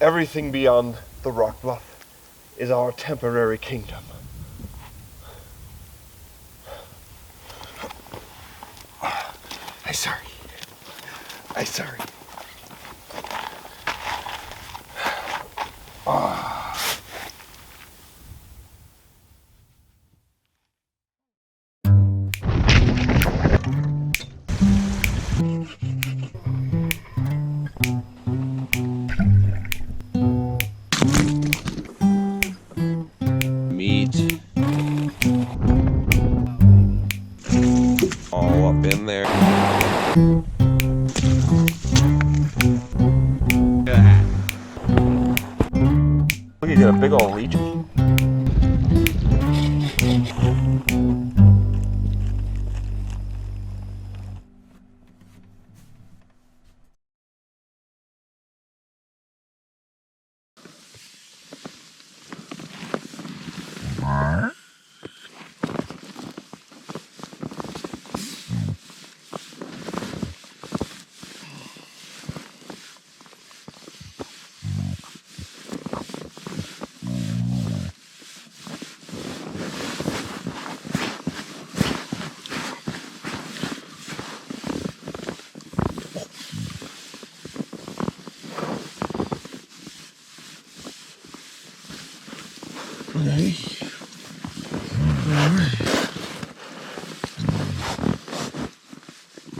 Everything beyond the rock bluff is our temporary kingdom. I'm sorry. I'm sorry. Meat all up in there. Look, you got a big old leech. Okay.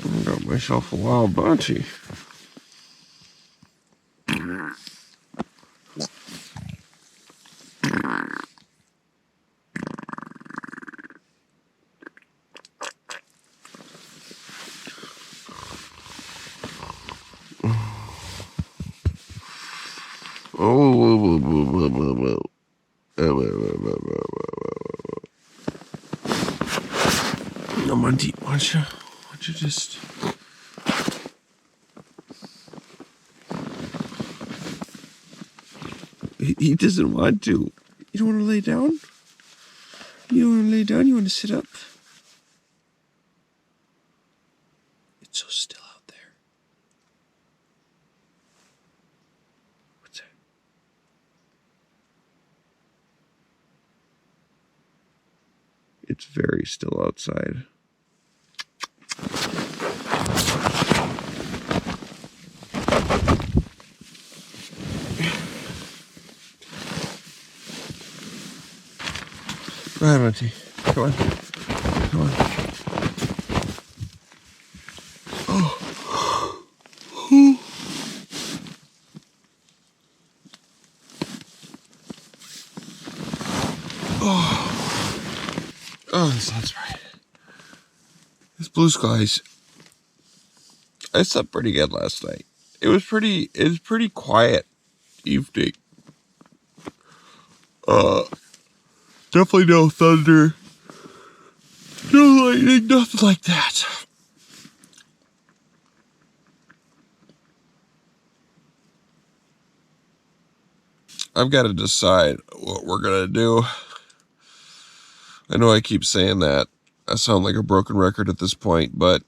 I got myself a wild bunchie. No, Monty, why don't you just... He doesn't want to. You don't want to lay down? You don't want to lay down? You want to sit up? It's so still out there. What's that? It's very still outside. Go ahead, Monty. Come on. Come on. Oh. Oh, the sun's bright. It's blue skies. I slept pretty good last night. It was pretty quiet evening. Definitely no thunder. No lightning, nothing like that. I've got to decide what we're going to do. I know I keep saying that. I sound like a broken record at this point, but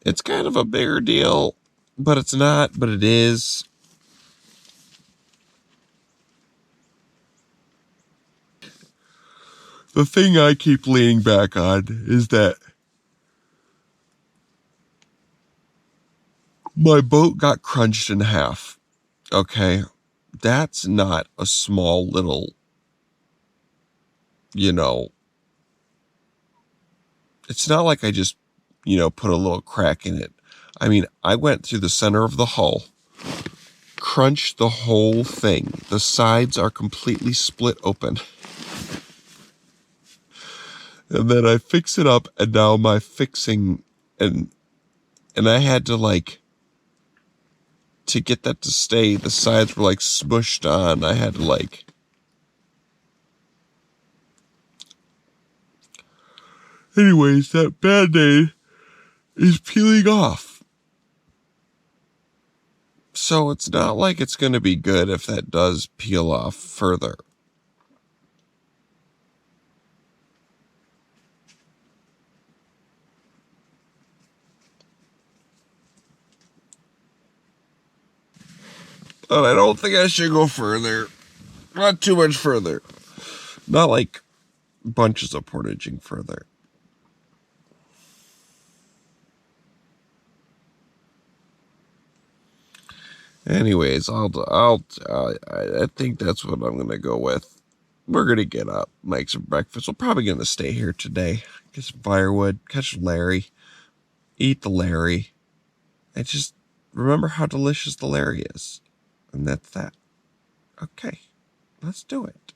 it's kind of a bigger deal, but it's not, but it is. The thing I keep leaning back on is that my boat got crunched in half. Okay, that's not a small little, it's not like I just, put a little crack in it. I mean, I went through the center of the hull, crunched the whole thing. The sides are completely split open. And then I fix it up, and now my fixing, and I had to to get that to stay, the sides were smushed on. I had to anyways, that Band-Aid is peeling off. So it's not like it's going to be good if that does peel off further. But I don't think I should go further. Not too much further. Not like bunches of portaging further. Anyways, I think that's what I'm gonna go with. We're gonna get up, make some breakfast. We're probably gonna stay here today, get some firewood, catch Larry, eat the Larry, and just remember how delicious the Larry is. And that's that. Okay, let's do it.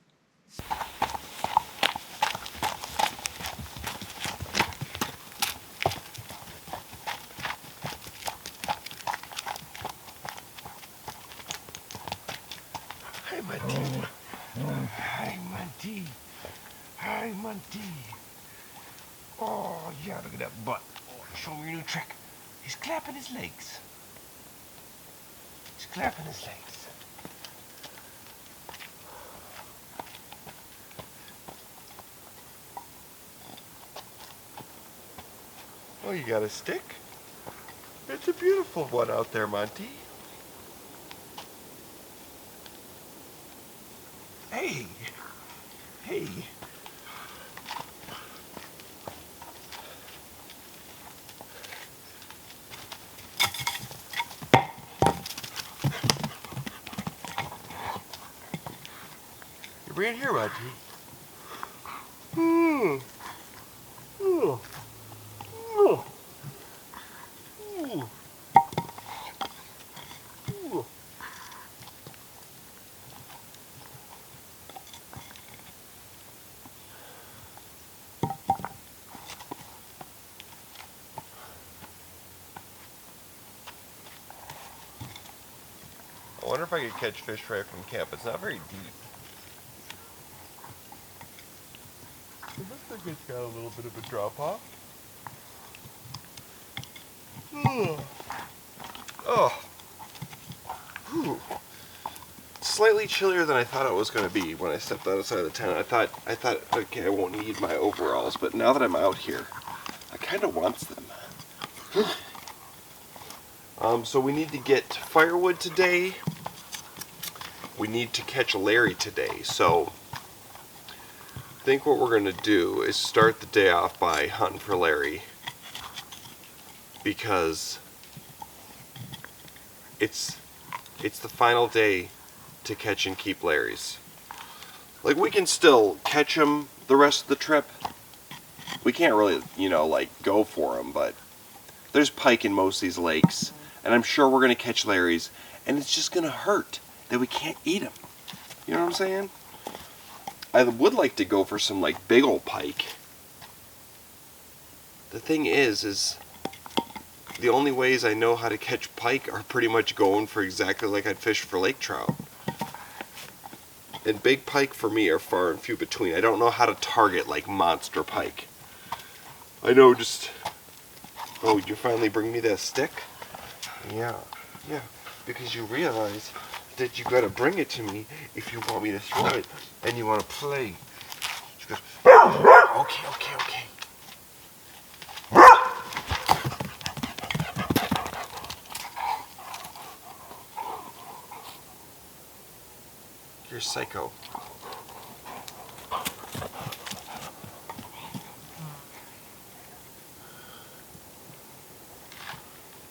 Hi, Monty. Hi, Monty. Hi, Monty. Oh, yeah, look at that butt. Oh, show me your new trick. He's clapping his legs. He's clapping his legs. Oh, you got a stick? It's a beautiful one out there, Monty. Hey. Hey. You're bringing here, Monty. Mm. Oh. Oh. Ooh. Ooh. I wonder if I could catch fish right from camp. It's not very deep. It looks like it's got a little bit of a drop off. Oh. Whew. Slightly chillier than I thought it was going to be when I stepped outside the tent. I thought, okay, I won't need my overalls, but now that I'm out here, I kind of want them. So we need to get firewood today. We need to catch a Larry today. So I think what we're going to do is start the day off by hunting for Larry, because it's the final day to catch and keep Larrys. Like, we can still catch them the rest of the trip. We can't really, like, go for them, but there's pike in most of these lakes, and I'm sure we're going to catch Larrys, and it's just going to hurt that we can't eat them. You know what I'm saying? I would like to go for some, like, big old pike. The thing is the only ways I know how to catch pike are pretty much going for exactly like I'd fish for lake trout. And big pike for me are far and few between. I don't know how to target like monster pike. I know just... Oh, you finally bring me that stick? Yeah, because you realize that you gotta bring it to me if you want me to throw it and you want to play. She goes, okay. You're psycho.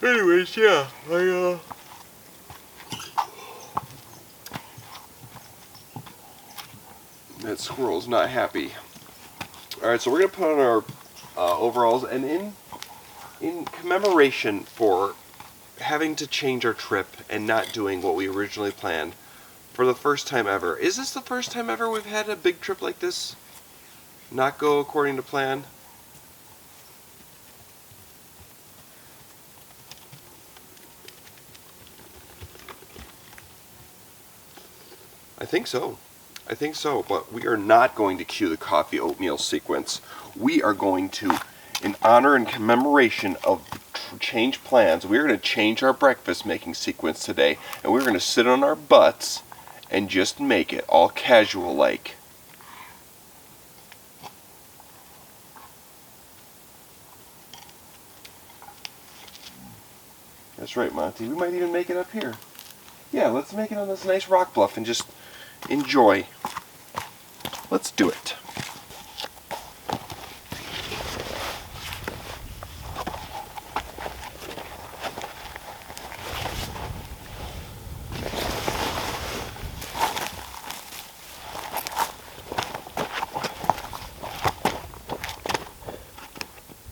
Anyways, yeah, that squirrel's not happy. Alright, so we're going to put on our overalls, and in commemoration for having to change our trip and not doing what we originally planned for the first time ever. Is this the first time ever we've had a big trip like this not go according to plan? I think so, but we are not going to cue the coffee oatmeal sequence. We are going to, in honor and commemoration of change plans, we're going to change our breakfast making sequence today, and we're going to sit on our butts and just make it all casual like. That's right, Monty. We might even make it up here. Yeah, let's make it on this nice rock bluff and just enjoy. Let's do it.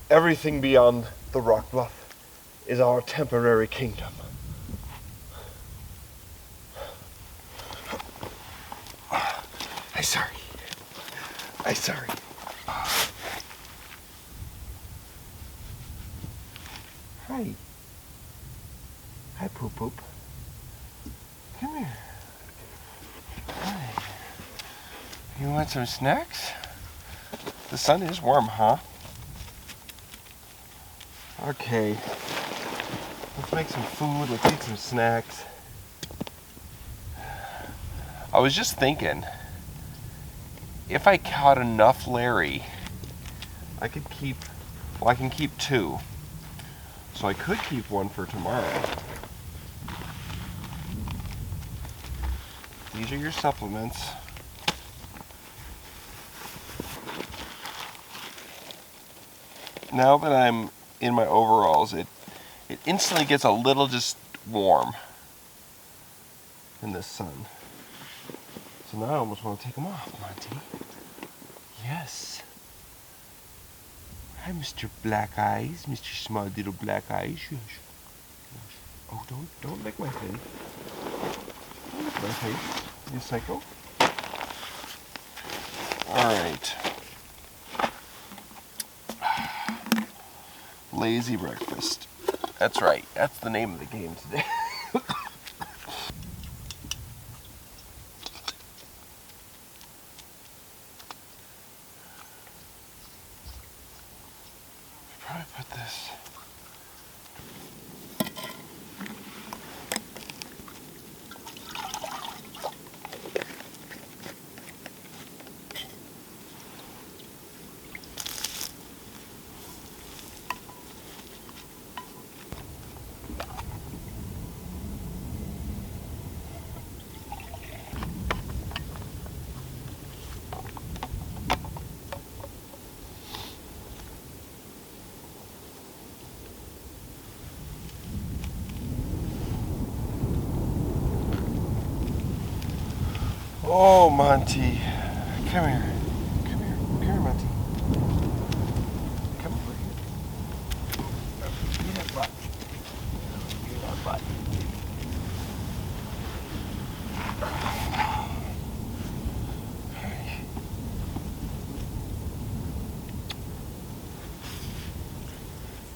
Everything beyond the rock bluff is our temporary kingdom. I'm sorry. I'm sorry. Hi. Hi, Poop Poop. Come here. Hi. You want some snacks? The sun is warm, huh? Okay. Let's make some food. Let's eat some snacks. I was just thinking, if I caught enough Larry, I could keep, well, I can keep 2. So I could keep 1 for tomorrow. These are your supplements. Now that I'm in my overalls, it instantly gets a little just warm in the sun. So now I almost want to take them off, Monty. Yes. Hi, Mr. Black Eyes, Mr. Small Little Black Eyes. Yes. Oh, don't lick my face. Don't lick my face, you psycho. All right. Lazy breakfast. That's right. That's the name of the game today. Probably put this. Oh, Monty. Come here. Come here. Come here, Monty. Come over here. Give me that butt. Give me that butt.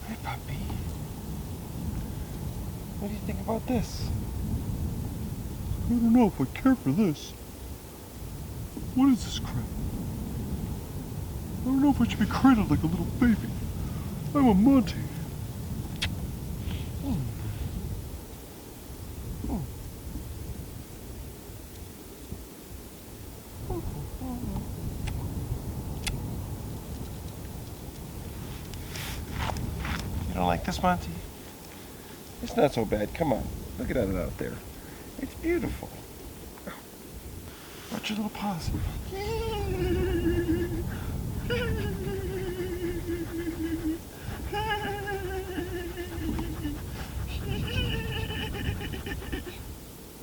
Hey, puppy. What do you think about this? I don't know if I care for this. What is this crap? I don't know if I should be cradled like a little baby. I'm a Monty. Oh. Oh. Oh. You don't like this, Monty? It's not so bad. Come on. Look at it out there. It's beautiful. Watch your little paws.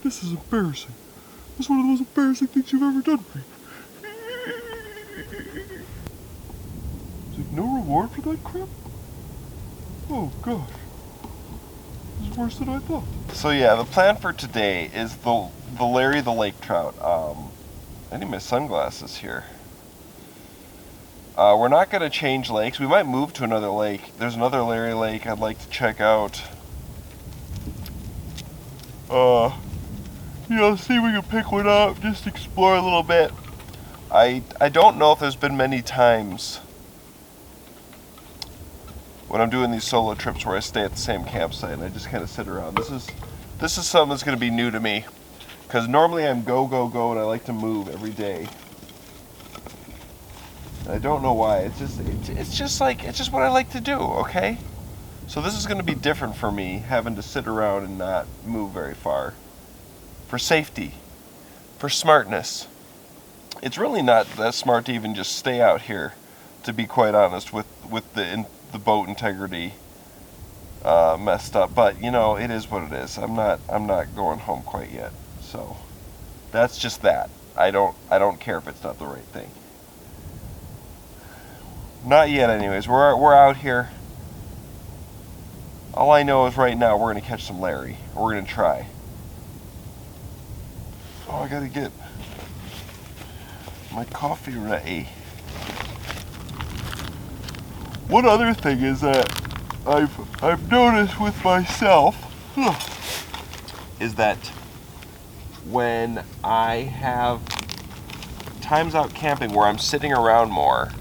This is embarrassing. This is one of the most embarrassing things you've ever done for me. Is there no reward for that crap? Oh gosh. This is worse than I thought. So yeah, the plan for today is the Larry the lake trout. I need my sunglasses here. We're not going to change lakes. We might move to another lake. There's another Larry lake I'd like to check out. See if we can pick one up, just explore a little bit. I don't know if there's been many times when I'm doing these solo trips where I stay at the same campsite and I just kind of sit around. This is something that's going to be new to me, because normally I'm go and I like to move every day. And I don't know why. It's just what I like to do. Okay, so this is going to be different for me, having to sit around and not move very far. for safety, for smartness. It's really not that smart to even just stay out here, to be quite honest, with the boat integrity messed up. But you know, it is what it is. I'm not going home quite yet. So that's just that. I don't care if it's not the right thing. Not yet, anyways. We're out here. All I know is right now we're gonna catch some Larry. We're gonna try. Oh, I gotta get my coffee ready. One other thing is that I've noticed with myself is that when I have times out camping where I'm sitting around more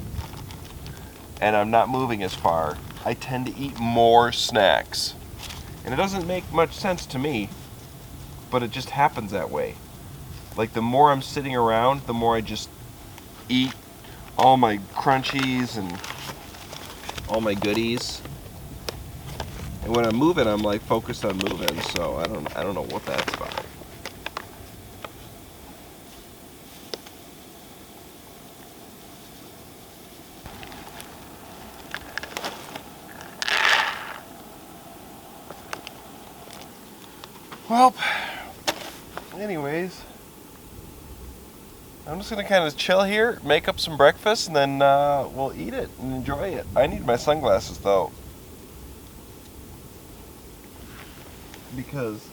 and I'm not moving as far, I tend to eat more snacks. And it doesn't make much sense to me, but it just happens that way. Like the more I'm sitting around, the more I just eat all my crunchies and all my goodies. And when I'm moving, I'm like focused on moving, so I don't know what that's about. Well, anyways, I'm just gonna kind of chill here, make up some breakfast, and then we'll eat it and enjoy it. I need my sunglasses though, because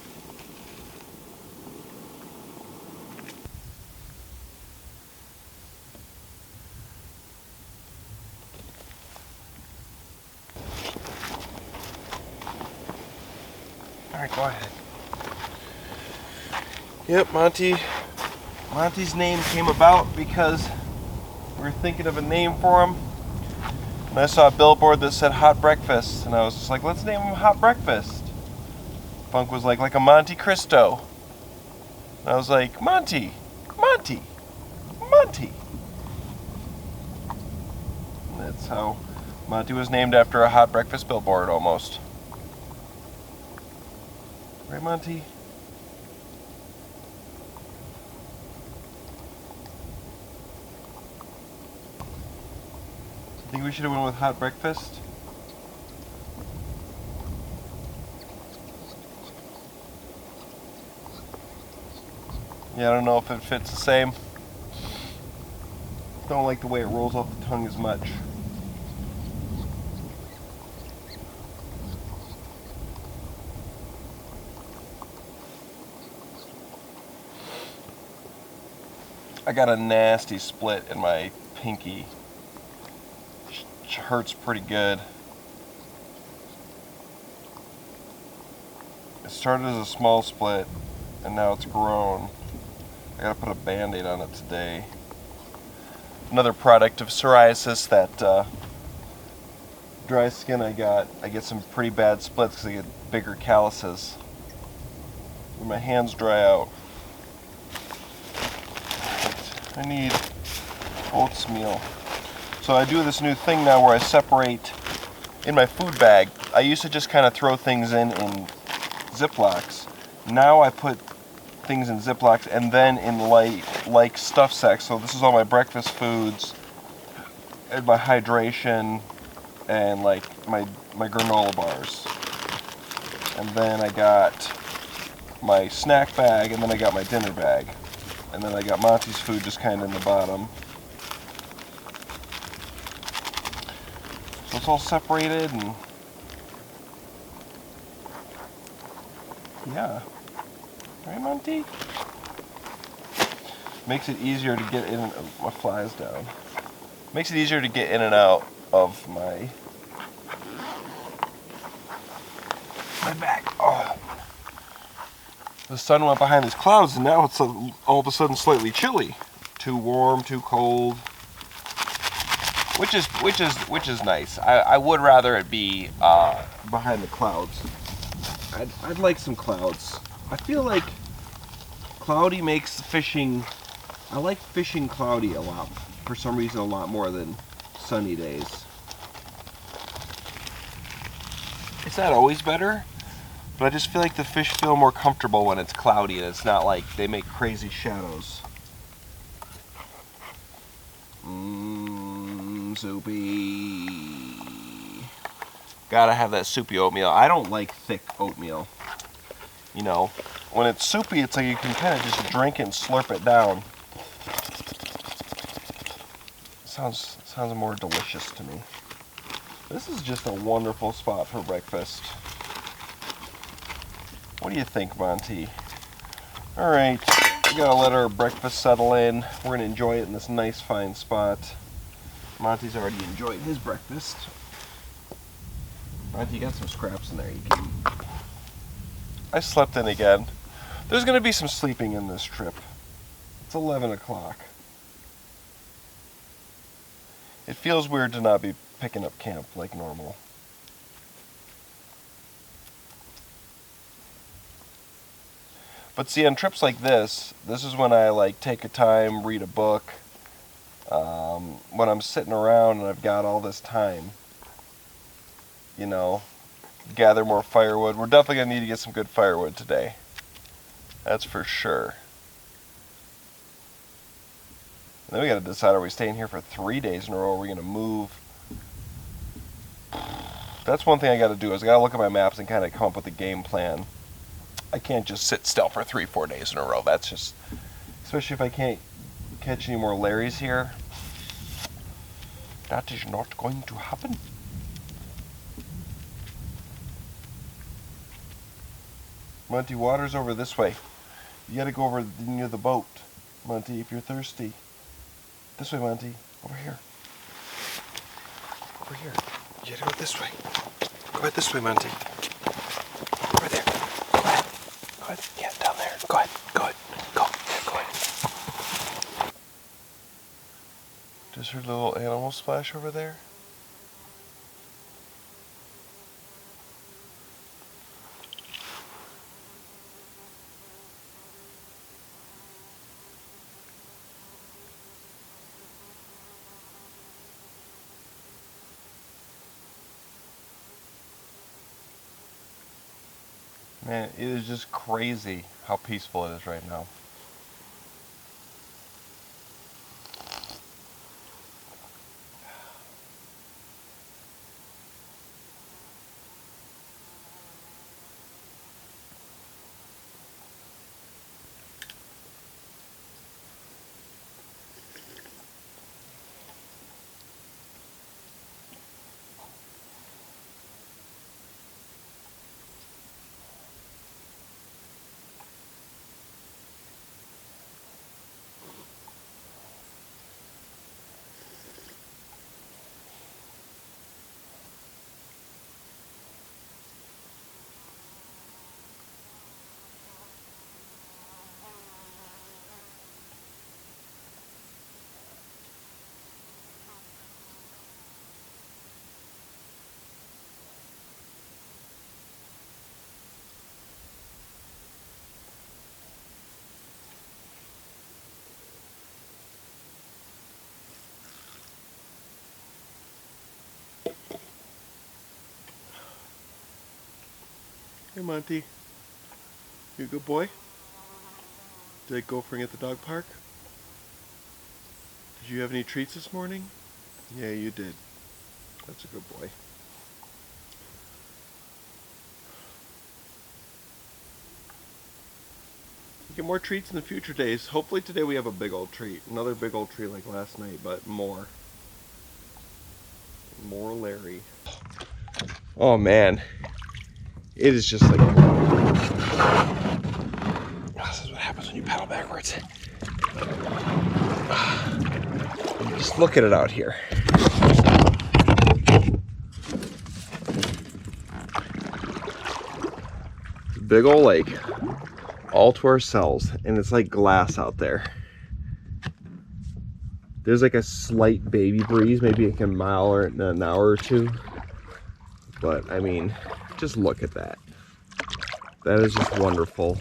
all right, go ahead. Yep, Monty's name came about because we were thinking of a name for him. And I saw a billboard that said Hot Breakfast, and I was just like, let's name him Hot Breakfast. Funk was like a Monte Cristo. And I was like, Monty. And that's how Monty was named, after a hot breakfast billboard almost. Right, Monty? Think we should have went with hot breakfast? Yeah, I don't know if it fits the same. Don't like the way it rolls off the tongue as much. I got a nasty split in my pinky. Hurts pretty good. It started as a small split and now it's grown. I gotta put a band-aid on it today. Another product of psoriasis, that dry skin I get some pretty bad splits because I get bigger calluses when my hands dry out. I need oatmeal. So I do this new thing now where I separate in my food bag. I used to just kind of throw things in Ziplocs. Now I put things in Ziplocs and then in like stuff sacks. So this is all my breakfast foods and my hydration and like my granola bars. And then I got my snack bag, and then I got my dinner bag. And then I got Monty's food just kind of in the bottom. So it's all separated, and yeah. Right, Monty? Makes it easier to get in and my flies down. Makes it easier to get in and out of my bag. Oh. The sun went behind these clouds, and now it's all of a sudden slightly chilly. Too warm, too cold. Which is nice. I would rather it be behind the clouds. I'd like some clouds. I feel like cloudy makes fishing. I like fishing cloudy a lot. For some reason, a lot more than sunny days. Is that always better? But I just feel like the fish feel more comfortable when it's cloudy and it's not like they make crazy shadows. Soupy. Gotta have that soupy oatmeal. I don't like thick oatmeal. You know, when it's soupy, it's like you can kind of just drink it and slurp it down. Sounds more delicious to me. This is just a wonderful spot for breakfast. What do you think, Monty? All right, we gotta let our breakfast settle in. We're gonna enjoy it in this nice, fine spot. Monty's already enjoyed his breakfast. Monty, you got some scraps in there you can eat. I slept in again. There's gonna be some sleeping in this trip. It's 11 o'clock. It feels weird to not be picking up camp like normal. But see, on trips like this is when I like take a time, read a book. When I'm sitting around and I've got all this time, you know, gather more firewood. We're definitely gonna need to get some good firewood today. That's for sure. And then we gotta decide, are we staying here for 3 days in a row, or are we gonna move? That's one thing I gotta do, is I gotta look at my maps and kind of come up with a game plan. I can't just sit still for 3-4 days in a row. That's just, especially if I can't catch any more Larrys here. That is not going to happen. Monty, water's over this way. You gotta go over near the boat, Monty, if you're thirsty. This way, Monty. Over here. Over here. You gotta go this way. Go ahead this way, Monty. Over there. Go ahead. Go ahead. Yeah, down there. Go ahead. Go ahead. Go. Yeah, go ahead. Does her little animal splash over there? Man, it is just crazy how peaceful it is right now. Hey, Monty. You a good boy? Did I go for at the dog park? Did you have any treats this morning? Yeah, you did. That's a good boy. Get more treats in the future days. Hopefully today we have a big old treat. Another big old treat like last night, but more. More Larry. Oh man. It is just like... This is what happens when you paddle backwards. Just look at it out here. Big old lake. All to ourselves. And it's like glass out there. There's like a slight baby breeze, maybe like a mile or an hour or two. But I mean, just look at that. That is just wonderful.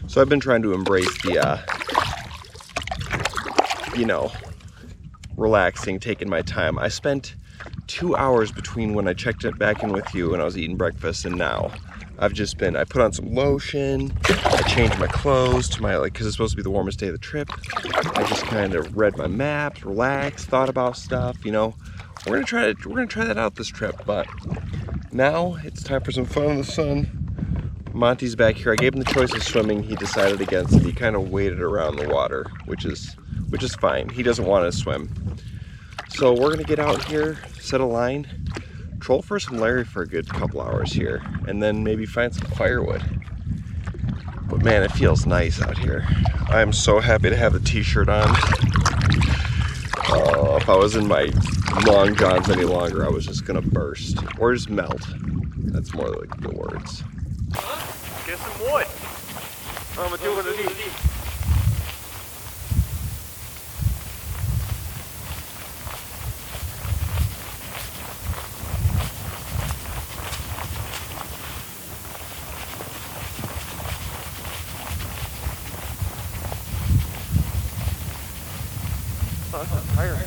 So I've been trying to embrace the, you know, relaxing, taking my time. I spent 2 hours between when I checked it back in with you and I was eating breakfast and now. I put on some lotion, I changed my clothes to my, because it's supposed to be the warmest day of the trip. I just kind of read my maps, relaxed, thought about stuff, you know. We're gonna try that out this trip, but now it's time for some fun in the sun. Monty's back here. I gave him the choice of swimming. He decided against it. He kind of waded around the water, which is fine. He doesn't want to swim. So we're gonna get out here, set a line, troll for some Larry for a good couple hours here, and then maybe find some firewood. But man, it feels nice out here. I'm so happy to have the t-shirt on. If I was in my long johns any longer, I was just gonna burst or just melt. That's more like the words. Get some wood. Tired.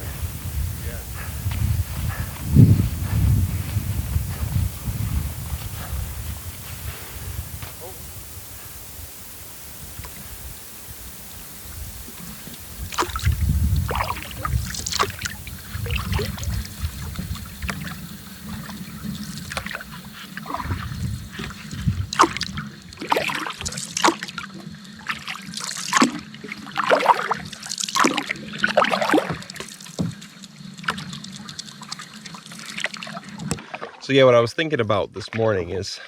So yeah, what I was thinking about this morning is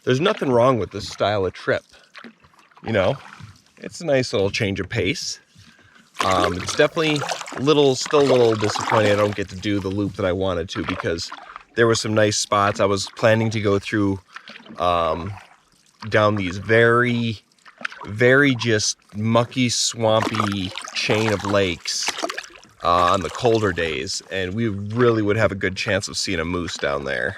there's nothing wrong with this style of trip. You know, it's a nice little change of pace. It's definitely still a little disappointing I don't get to do the loop that I wanted to, because there were some nice spots. I was planning to go through down these very, very just mucky, swampy chain of lakes on the colder days, and we really would have a good chance of seeing a moose down there.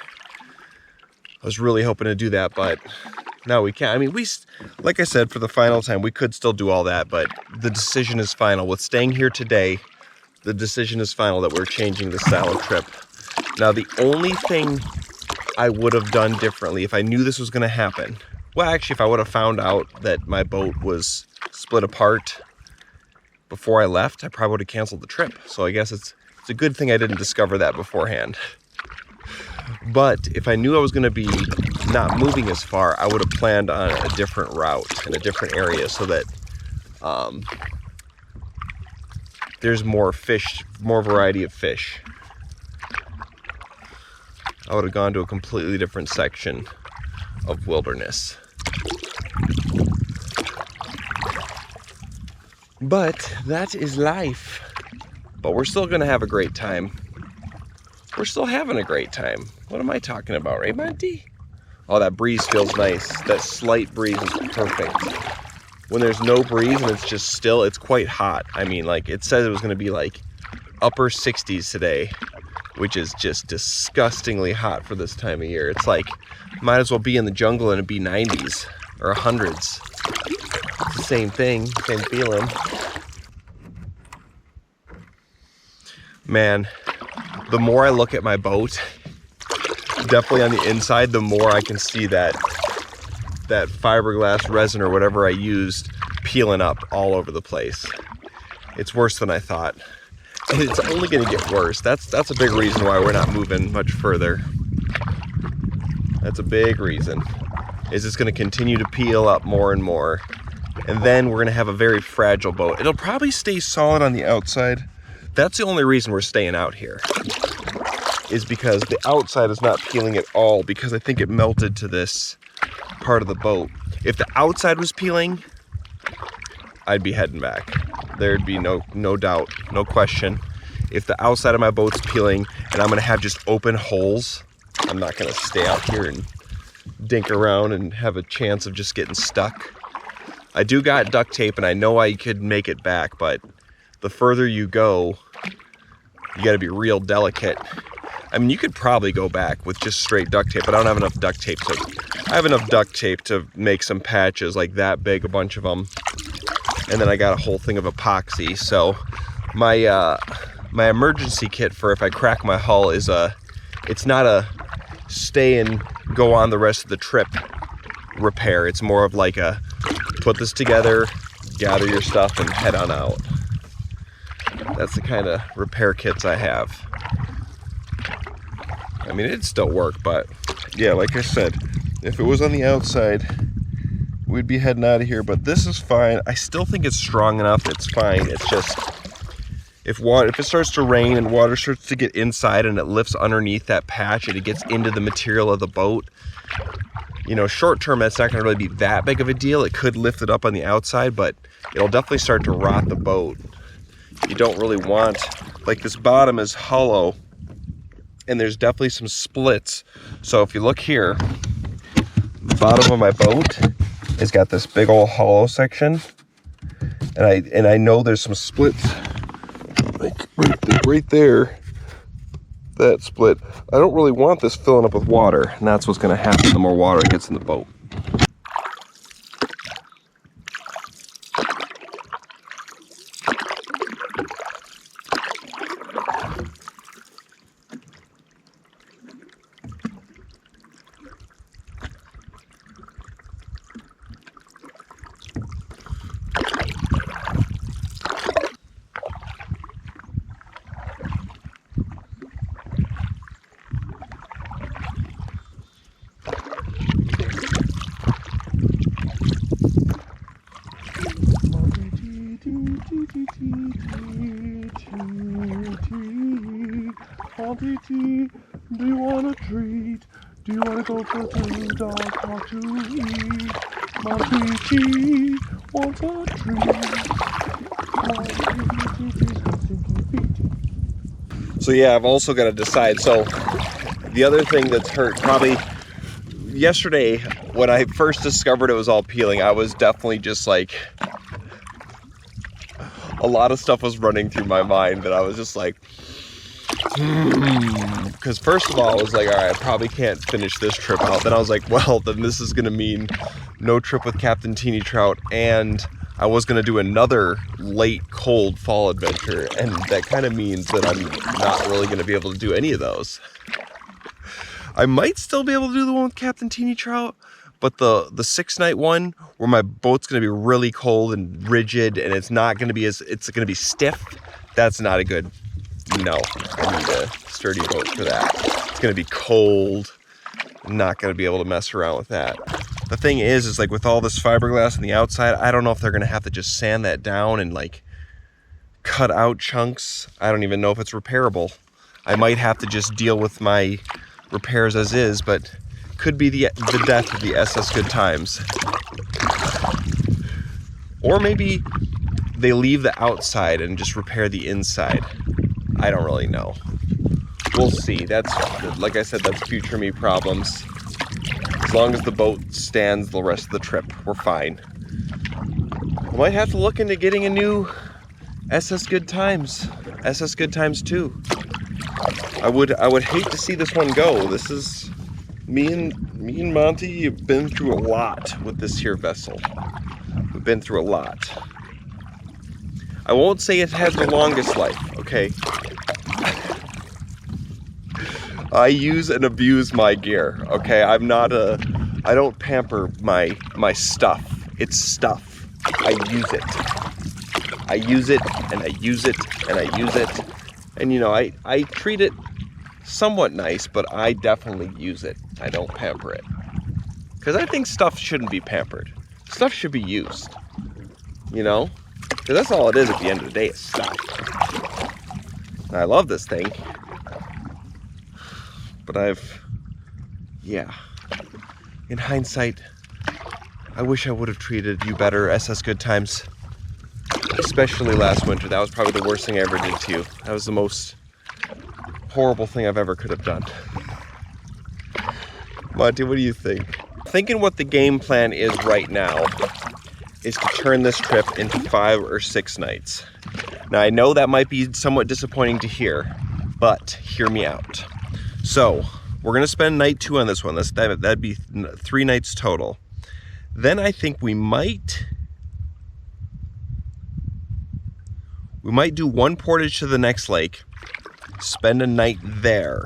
I was really hoping to do that, but no, we can't. I mean, like I said, for the final time, we could still do all that, but the decision is final. With staying here today, the decision is final that we're changing the style of trip. Now, the only thing I would have done differently if I knew this was going to happen, well, actually, if I would have found out that my boat was split apart before I left, I probably would have canceled the trip. So I guess it's a good thing I didn't discover that beforehand. But if I knew I was going to be not moving as far, I would have planned on a different route in a different area so that there's more fish, more variety of fish. I would have gone to a completely different section of wilderness. But that is life. But we're still gonna have a great time. We're still having a great time. What am I talking about, right, Monty? Oh, that breeze feels nice. That slight breeze is perfect. When there's no breeze and it's just still, it's quite hot. I mean, like, it says it was gonna be like upper 60s today, which is just disgustingly hot for this time of year. It's like, might as well be in the jungle and it'd be 90s or 100s. It's the same thing, same feeling. Man, the more I look at my boat, definitely on the inside, the more I can see that fiberglass resin or whatever I used peeling up all over the place. It's worse than I thought. And it's only gonna get worse. That's a big reason why we're not moving much further. That's a big reason. Is it's gonna continue to peel up more and more. And then we're gonna have a very fragile boat. It'll probably stay solid on the outside. That's the only reason we're staying out here, is because the outside is not peeling at all, because I think it melted to this part of the boat. If the outside was peeling, I'd be heading back. There'd be no doubt, no question. If the outside of my boat's peeling and I'm gonna have just open holes, I'm not gonna stay out here and dink around and have a chance of just getting stuck. I do got duct tape and I know I could make it back, but the further you go, you gotta be real delicate. I mean, you could probably go back with just straight duct tape, but I don't have enough duct tape I have enough duct tape to make some patches like that big, a bunch of them. And then I got a whole thing of epoxy. So my my emergency kit for if I crack my hull is it's not a stay and go on the rest of the trip repair. It's more of like a put this together, gather your stuff, and head on out. That's the kind of repair kits I have. I mean, it'd still work, but yeah, like I said, if it was on the outside, we'd be heading out of here, but this is fine. I still think it's strong enough. It's fine. It's just, if it starts to rain and water starts to get inside and it lifts underneath that patch and it gets into the material of the boat, you know, short term, that's not going to really be that big of a deal. It could lift it up on the outside, but it'll definitely start to rot the boat. You don't really want, like, this bottom is hollow and there's definitely some splits. So if you look here, the bottom of my boat has got this big old hollow section, and I know there's some splits, like right there, that split. I don't really want this filling up with water, and that's what's going to happen the more water gets in the boat. Auntie T, do you want a treat? Do you want to go for 2 dogs want to eat? Auntie T wants a treat. So yeah, I've also got to decide. So the other thing that's hurt, probably yesterday when I first discovered it was all peeling, I was definitely just like, a lot of stuff was running through my mind that I was just like, because first of all, I was like, all right, I probably can't finish this trip out. Then I was like, well, then this is going to mean no trip with Captain Teeny Trout, and I was going to do another late, cold fall adventure, and that kind of means that I'm not really going to be able to do any of those. I might still be able to do the one with Captain Teeny Trout, but the 6-night one, where my boat's going to be really cold and rigid, and it's not going to be it's going to be stiff, that's not a good, no. I need a sturdy boat for that. It's going to be cold. I'm not going to be able to mess around with that. The thing is like with all this fiberglass on the outside, I don't know if they're going to have to just sand that down and like cut out chunks. I don't even know if it's repairable. I might have to just deal with my repairs as is, but could be the death of the SS Good Times. Or maybe they leave the outside and just repair the inside. I don't really know. We'll see. That's, like I said, that's future me problems. As long as the boat stands the rest of the trip, we're fine. I might have to look into getting a new SS Good Times. SS Good Times 2. I would hate to see this one go. This is me and Monty have been through a lot with this here vessel. We've been through a lot. I won't say it has the longest life, okay? I use and abuse my gear, okay? I don't pamper my stuff. It's stuff. I use it. I use it, and I use it, and I use it. And you know, I treat it somewhat nice, but I definitely use it. I don't pamper it. Because I think stuff shouldn't be pampered. Stuff should be used. You know? Because that's all it is at the end of the day, is stuff. I love this thing. But yeah. In hindsight, I wish I would have treated you better, SS Good Times. Especially last winter. That was probably the worst thing I ever did to you. That was the most horrible thing I've ever could have done. Monty, what do you think? Thinking what the game plan is right now is to turn this trip into 5 or 6 nights. Now I know that might be somewhat disappointing to hear, but hear me out. So we're gonna spend night 2 on this one. That'd be 3 nights total. Then I think we might We might do one portage to the next lake, spend a night there.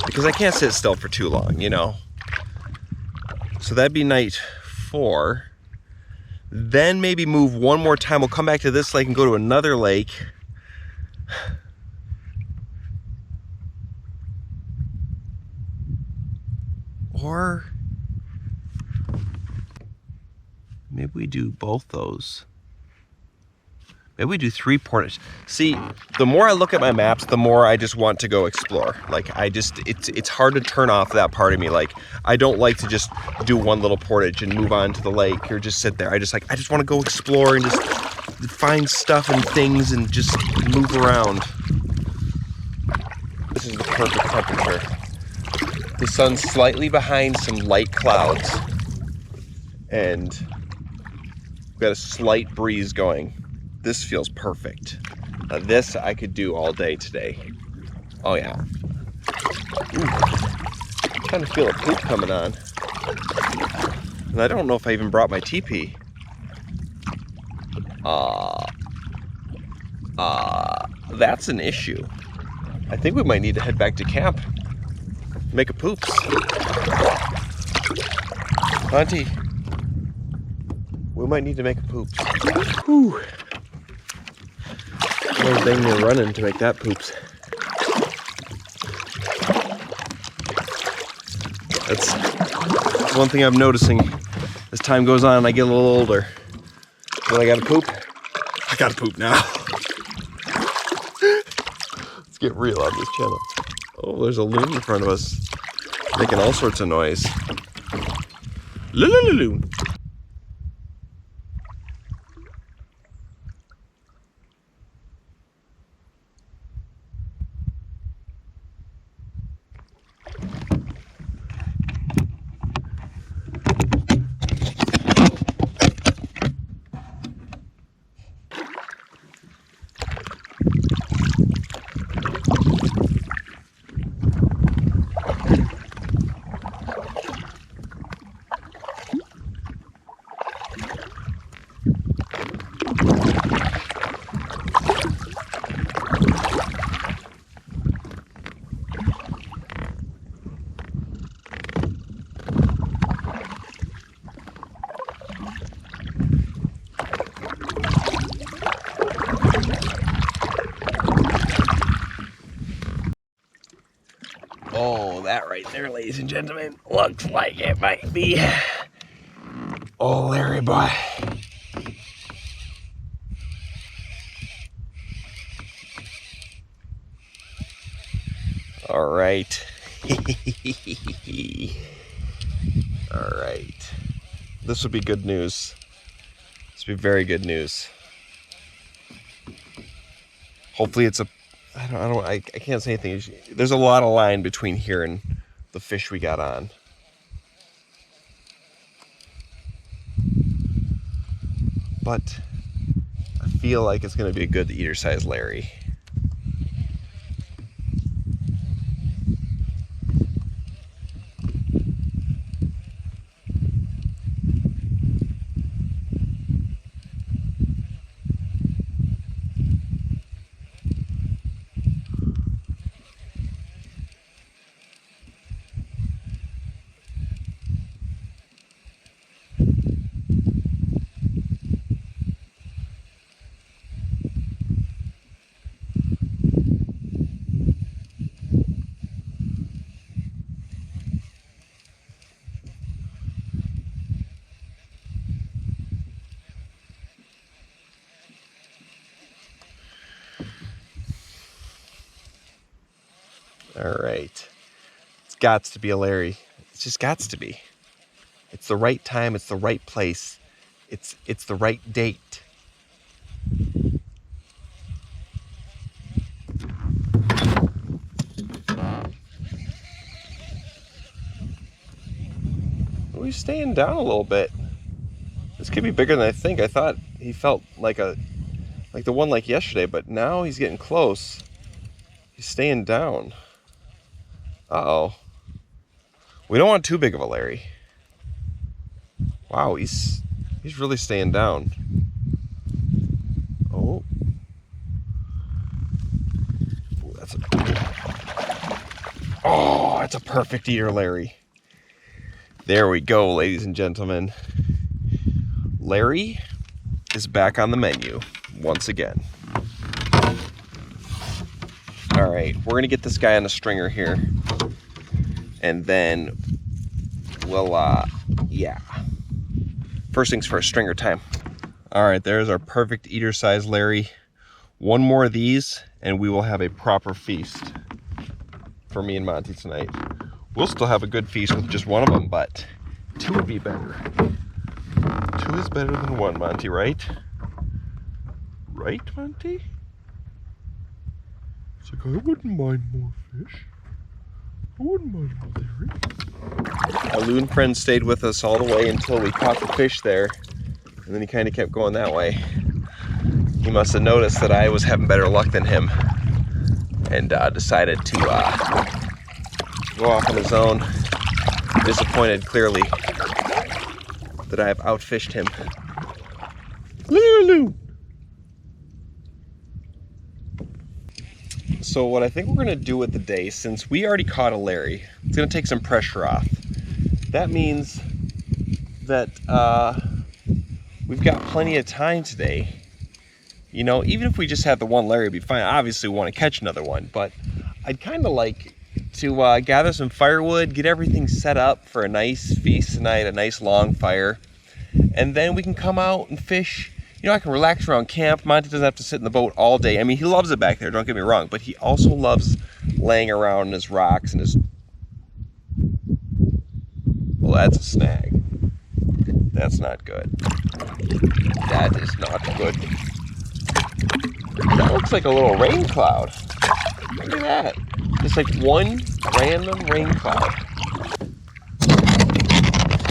Because I can't sit still for too long, you know. So that'd be night 4. Then maybe move one more time. We'll come back to this lake and go to another lake. Or maybe we do both those. Maybe we do 3 portages. See, the more I look at my maps, the more I just want to go explore. Like, it's hard to turn off that part of me. Like, I don't like to just do one little portage and move on to the lake or just sit there. I just want to go explore and just find stuff and things and just move around. This is the perfect temperature. The sun's slightly behind some light clouds and we've got a slight breeze going. This feels perfect. This I could do all day today. Oh yeah. Ooh. I'm trying to feel a poop coming on. And I don't know if I even brought my teepee. That's an issue. I think we might need to head back to camp. Make a poops. Auntie, we might need to make a poops. Whew. One thing we're running to make that poops. That's one thing I'm noticing as time goes on. I get a little older. When I gotta poop, I gotta poop now. Let's get real on this channel. Oh, there's a loon in front of us, making all sorts of noise. Loon. Oh, that right there, ladies and gentlemen, looks like it might be oh, Larry boy. All right. All right. This would be good news. This would be very good news. Hopefully it's a I can't say anything. There's a lot of line between here and the fish we got on. But I feel like it's going to be a good eater size Larry. All right. It's got to be a Larry. It's just got to be. It's the right time. It's the right place. It's the right date. We're staying down a little bit. This could be bigger than I think. I thought he felt like the one like yesterday, but now he's getting close. He's staying down. Uh-oh. We don't want too big of a Larry. Wow, he's He's really staying down. Oh. Ooh, that's a perfect eater, Larry. There we go, ladies and gentlemen. Larry is back on the menu once again. All right, we're gonna get this guy on a stringer here, and then we'll, yeah. First things first, stringer time. All right, there's our perfect eater size Larry. One more of these, and we will have a proper feast for me and Monty tonight. We'll still have a good feast with just one of them, but two would be better. Two is better than one, Monty, right? Right, Monty? It's like, I wouldn't mind more fish. I wouldn't mind more Larry. Our loon friend stayed with us all the way until we caught the fish there, and then he kind of kept going that way. He must have noticed that I was having better luck than him, and decided to go off on his own. Disappointed, clearly, that I have outfished him. So what I think we're gonna do with the day, since we already caught a Larry, it's gonna take some pressure off. That means that we've got plenty of time today. You know, even if we just had the one Larry, it'd be fine. Obviously we wanna catch another one, but I'd kinda like to gather some firewood, get everything set up for a nice feast tonight, a nice long fire, and then we can come out and fish. You know, I can relax around camp. Monty doesn't have to sit in the boat all day. I mean, he loves it back there, don't get me wrong, but he also loves laying around in his rocks and his... Well, that's a snag. That's not good. That is not good. That looks like a little rain cloud. Look at that. Just like one random rain cloud.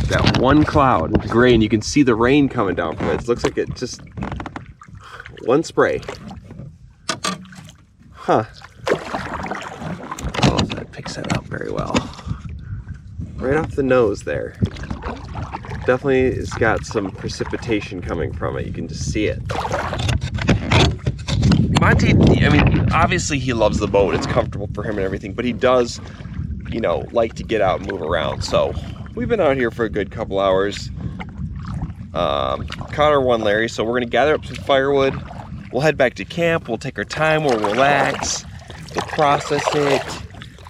That one cloud, it's gray, and you can see the rain coming down from it. It looks like it just one spray. Huh. Oh, that picks that up very well. Right off the nose there. Definitely it's got some precipitation coming from it. You can just see it. Monty, I mean, obviously he loves the boat. It's comfortable for him and everything, but he does, you know, like to get out and move around. So we've been out here for a good couple hours. Caught our one Larry, so we're gonna gather up some firewood. We'll head back to camp. We'll take our time. We'll relax. We'll process it.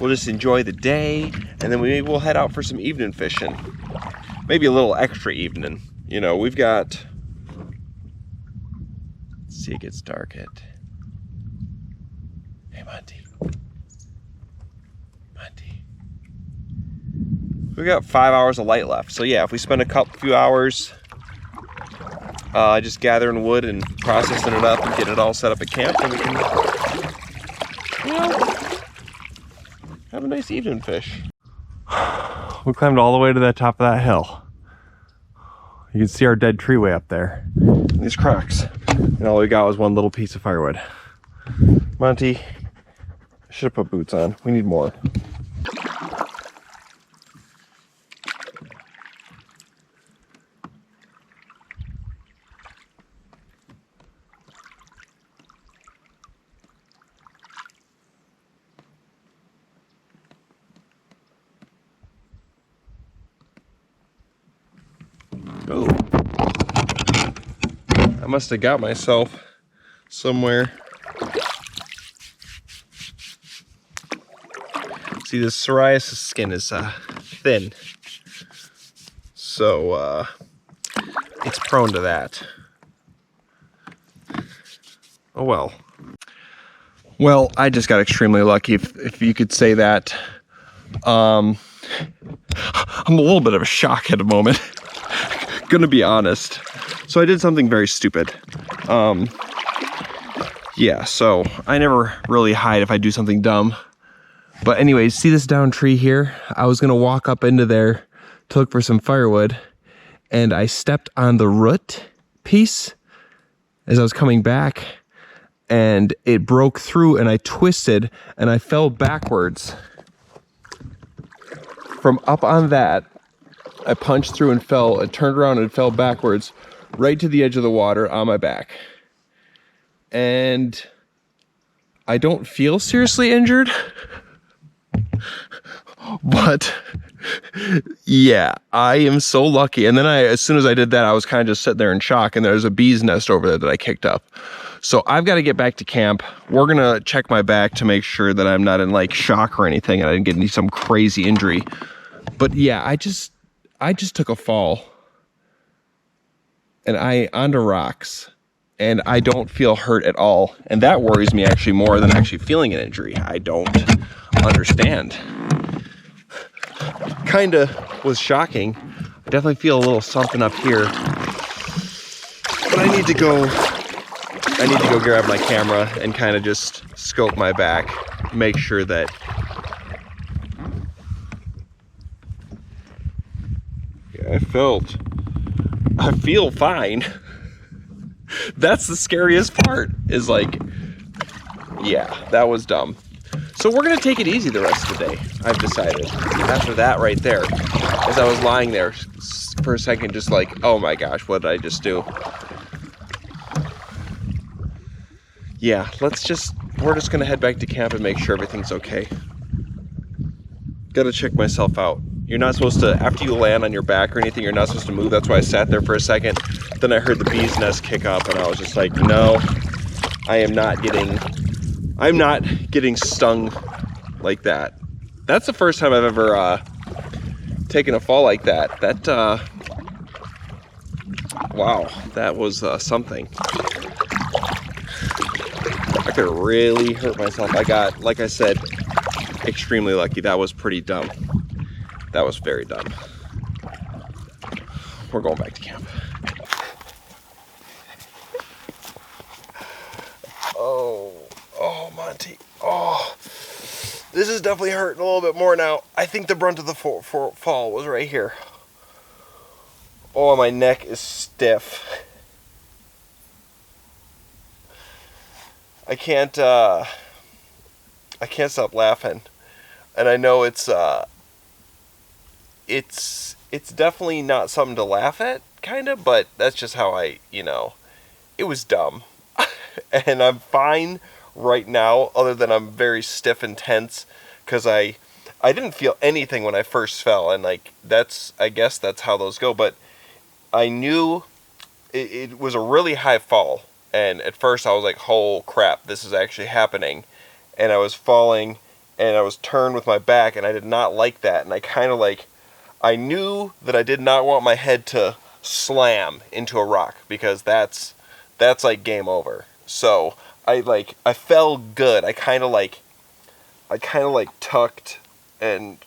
We'll just enjoy the day, and then we'll head out for some evening fishing. Maybe a little extra evening. You know, we've got. Let's see, it gets dark at. Hey, Monty. Monty. We got 5 hours of light left. So yeah, if we spend a few hours just gathering wood and processing it up and getting it all set up at camp, then we can, you know, have a nice evening fish. We climbed all the way to the top of that hill. You can see our dead tree way up there. These cracks. And all we got was one little piece of firewood. Monty, I should have put boots on. We need more. Oh, I must have got myself somewhere. See, this psoriasis skin is thin, so it's prone to that. Oh well. Well, I just got extremely lucky, if you could say that. I'm a little bit of a shock at the moment. Gonna be honest. So I did something very stupid. Yeah, so I never really hide if I do something dumb. But anyways, see this down tree here? I was gonna walk up into there to look for some firewood, and I stepped on the root piece as I was coming back, and it broke through, and I twisted and I fell backwards. From up on that, I punched through and fell, I turned around and fell backwards right to the edge of the water on my back. And I don't feel seriously injured, but yeah, I am so lucky. And then as soon as I did that, I was kind of just sitting there in shock, and there's a bee's nest over there that I kicked up. So I've got to get back to camp. We're going to check my back to make sure that I'm not in like shock or anything and I didn't get some crazy injury. But yeah, I just took a fall and onto rocks, and I don't feel hurt at all. And that worries me actually more than actually feeling an injury. I don't understand. Kind of was shocking. I definitely feel a little something up here, but I need to go grab my camera and kind of just scope my back, make sure that I feel fine. That's the scariest part, is like, yeah, that was dumb. So we're gonna take it easy the rest of the day, I've decided. After that right there, as I was lying there for a second, just like, oh my gosh, what did I just do? Yeah, we're just gonna head back to camp and make sure everything's okay. Gotta check myself out. You're not supposed to, after you land on your back or anything, you're not supposed to move. That's why I sat there for a second. Then I heard the bee's nest kick up, and I was just like, no, I'm not getting stung like that. That's the first time I've ever taken a fall like that. Wow, that was something. I could really hurt myself. I got, like I said, extremely lucky. That was pretty dumb. That was very dumb. We're going back to camp. Oh, Monty. Oh, this is definitely hurting a little bit more now. I think the brunt of the fall was right here. Oh, my neck is stiff. I can't stop laughing. And I know it's definitely not something to laugh at, kind of, but that's just how it was dumb. And I'm fine right now, other than I'm very stiff and tense, because I didn't feel anything when I first fell, and I guess that's how those go, but I knew it was a really high fall, and at first I was like, oh crap, this is actually happening, and I was falling, and I was turned with my back, and I did not like that, and I knew that I did not want my head to slam into a rock, because that's like game over. So I fell good. I kind of tucked and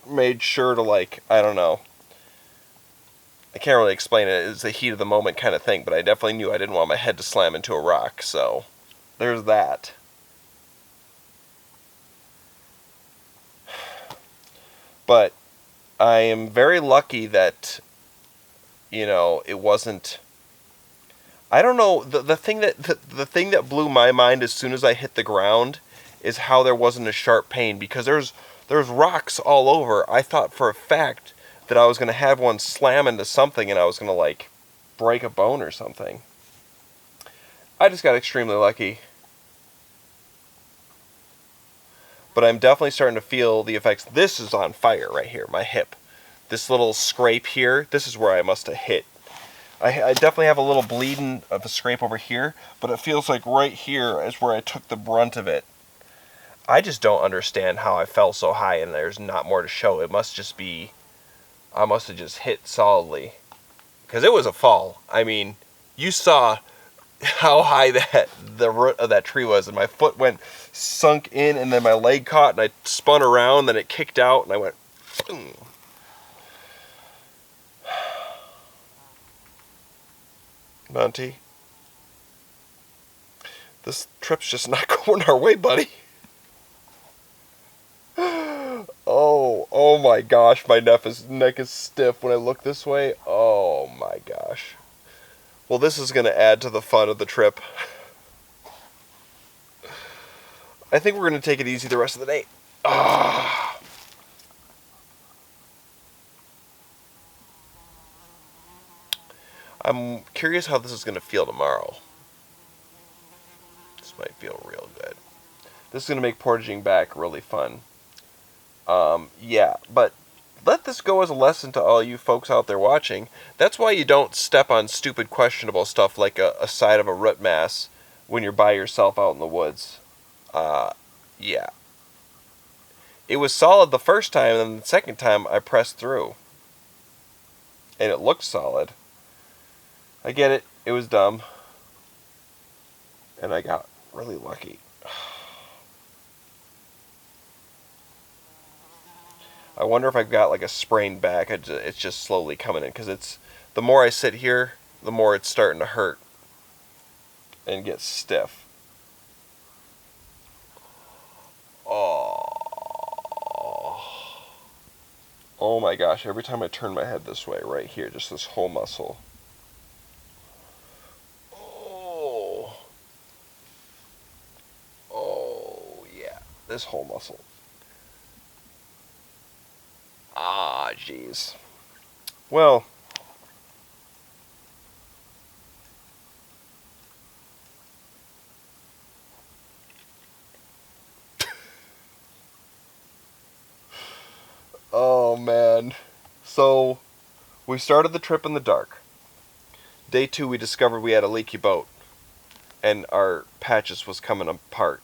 made sure to I don't know. I can't really explain it. It's the heat of the moment kind of thing, but I definitely knew I didn't want my head to slam into a rock. So there's that. But I am very lucky that, it wasn't. I don't know. The thing that blew my mind as soon as I hit the ground is how there wasn't a sharp pain, because there's rocks all over. I thought for a fact that I was going to have one slam into something and I was going to break a bone or something. I just got extremely lucky. But I'm definitely starting to feel the effects. This is on fire right here, my hip. This little scrape here, this is where I must have hit. I definitely have a little bleeding of a scrape over here, but it feels like right here is where I took the brunt of it. I just don't understand how I fell so high and there's not more to show. It must just be, I must have just hit solidly. Because it was a fall. I mean, you saw how high the root of that tree was, and my foot sunk in, and then my leg caught, and I spun around, then it kicked out, and I went, Monty, this trip's just not going our way, buddy. Oh my gosh, my neck is stiff when I look this way. Oh my gosh. Well, this is going to add to the fun of the trip. I think we're going to take it easy the rest of the day. I'm curious how this is going to feel tomorrow. This might feel real good. This is going to make portaging back really fun. Yeah, but let this go as a lesson to all you folks out there watching. That's why you don't step on stupid, questionable stuff like a side of a root mass when you're by yourself out in the woods. Yeah. It was solid the first time, and then the second time I pressed through. And it looked solid. I get it. It was dumb. And I got really lucky. I wonder if I've got like a sprained back. It's just slowly coming in. Because it's the more I sit here, the more it's starting to hurt. And get stiff. Oh my gosh, every time I turn my head this way, right here, just this whole muscle. Oh yeah, this whole muscle. Ah, jeez. Well, oh man. So, we started the trip in the dark. Day 2 we discovered we had a leaky boat. And our patches was coming apart.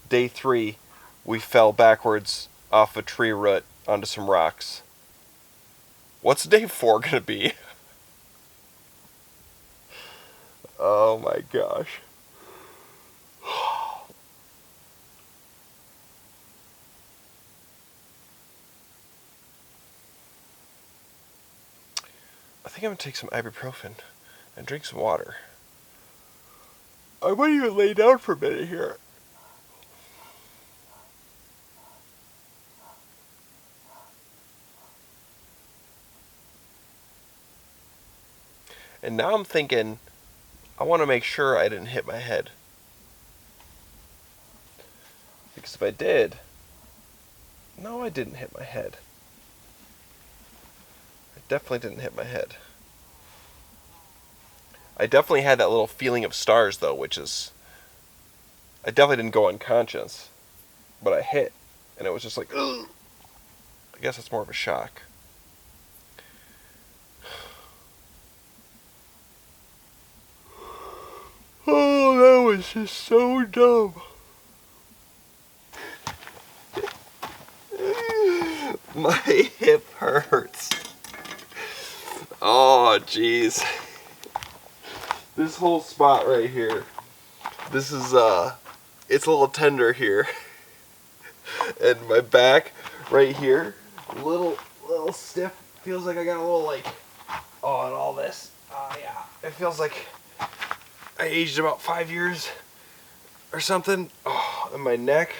Day 3 we fell backwards off a tree root onto some rocks. What's day 4 gonna be? Oh my gosh. I think I'm gonna take some ibuprofen and drink some water. I might even lay down for a minute here. And now I'm thinking, I want to make sure I didn't hit my head. Because if I did, no, I didn't hit my head. I definitely didn't hit my head. I definitely had that little feeling of stars, though, which is... I definitely didn't go unconscious, but I hit, and it was just like, ugh. I guess it's more of a shock. Oh, that was just so dumb. My hip hurts. Oh, jeez. This whole spot right here. This is, it's a little tender here. And my back right here, a little stiff. Feels like I got a little, like, oh, and all this. Yeah. It feels like I aged about 5 years or something. Oh, and my neck.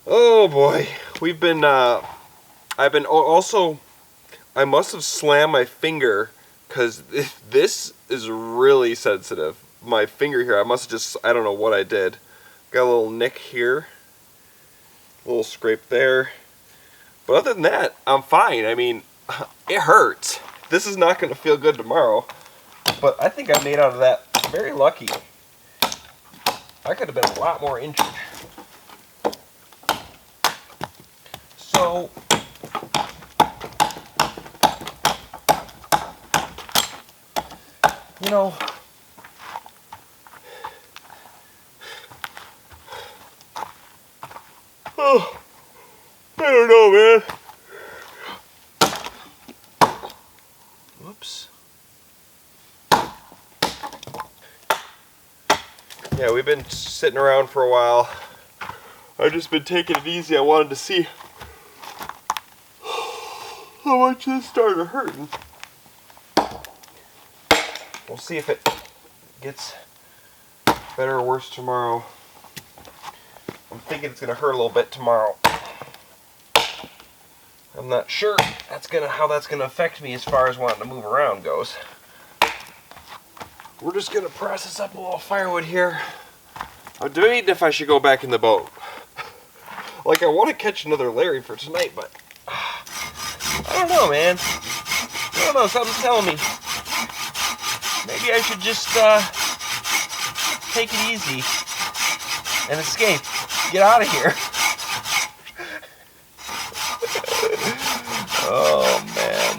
Oh boy, we've been, I've been also, I must have slammed my finger because this is really sensitive. My finger here, I must have just, I don't know what I did. Got a little nick here, a little scrape there. But other than that, I'm fine. I mean, it hurts. This is not going to feel good tomorrow, but I think I made out of that very lucky. I could have been a lot more injured. So, you know, oh, I don't know, man. Whoops. Yeah, we've been sitting around for a while. I've just been taking it easy. I wanted to see how much this started hurting. We'll see if it gets better or worse tomorrow. I'm thinking it's going to hurt a little bit tomorrow. I'm not sure how that's going to affect me as far as wanting to move around goes. We're just going to process up a little firewood here. I'm debating if I should go back in the boat. Like, I want to catch another Larry for tonight, but I don't know, man. don't know, something's telling me. Maybe I should just take it easy and escape. Get out of here. Oh, man.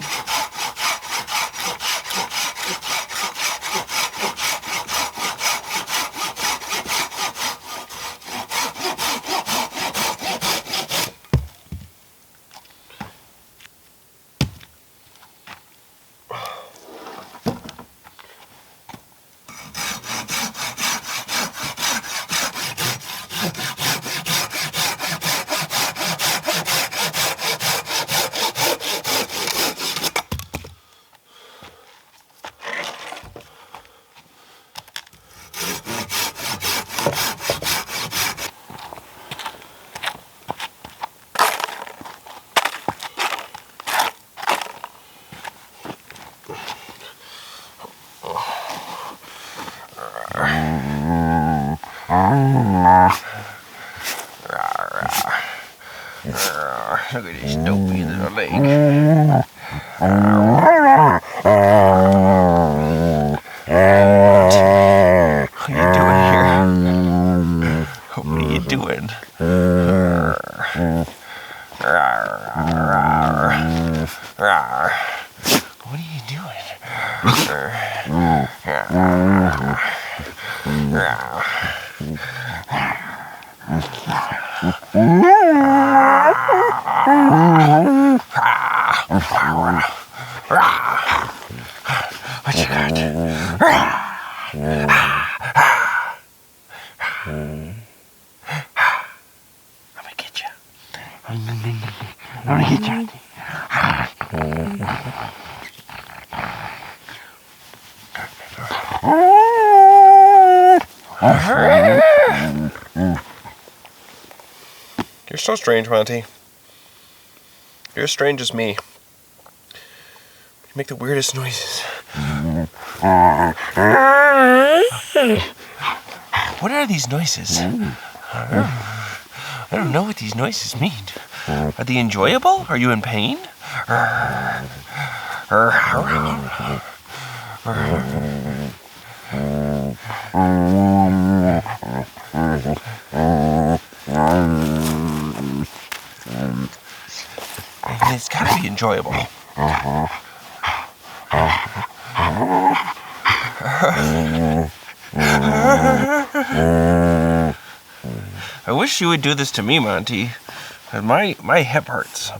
Look at this dopey little leg. What are you doing here? What are you doing? What are you What you got? I'm gonna get you. I'm gonna get you. You're so strange, Monty. You're as strange as me. You make the weirdest noises. What are these noises? I don't know what these noises mean. Are they enjoyable? Are you in pain? It's gotta be enjoyable. I wish you would do this to me, Monty. My hip hurts.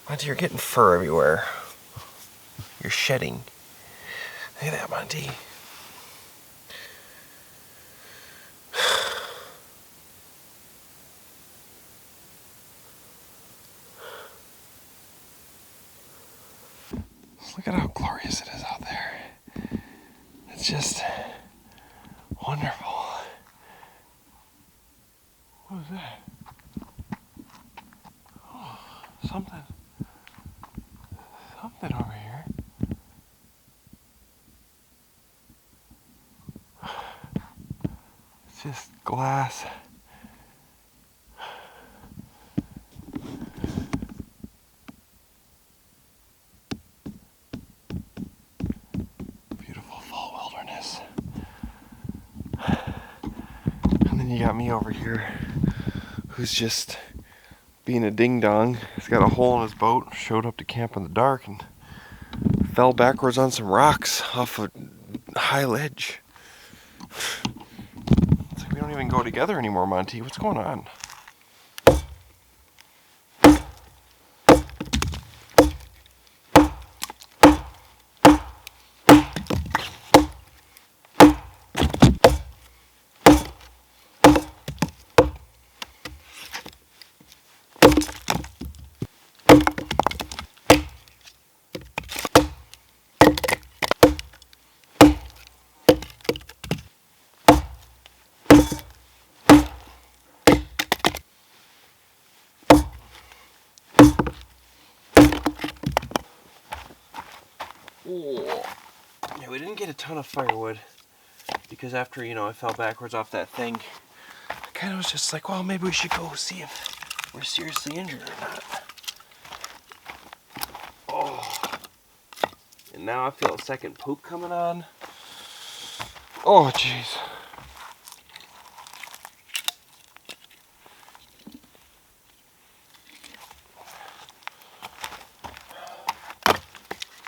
Monty, you're getting fur everywhere. You're shedding. Look at that, Monty. Look at how glorious it is out there. It's just wonderful. What was that? Oh, something over here. It's just glass. Beautiful fall wilderness. And then you got me over here, who's just being a ding-dong. He's got a hole in his boat, showed up to camp in the dark, and fell backwards on some rocks off a high ledge. It's like we don't even go together anymore, Monty. What's going on? Yeah, we didn't get a ton of firewood because after, I fell backwards off that thing, I kind of was just like, well, maybe we should go see if we're seriously injured or not. now I feel a second poop coming on. Oh, jeez.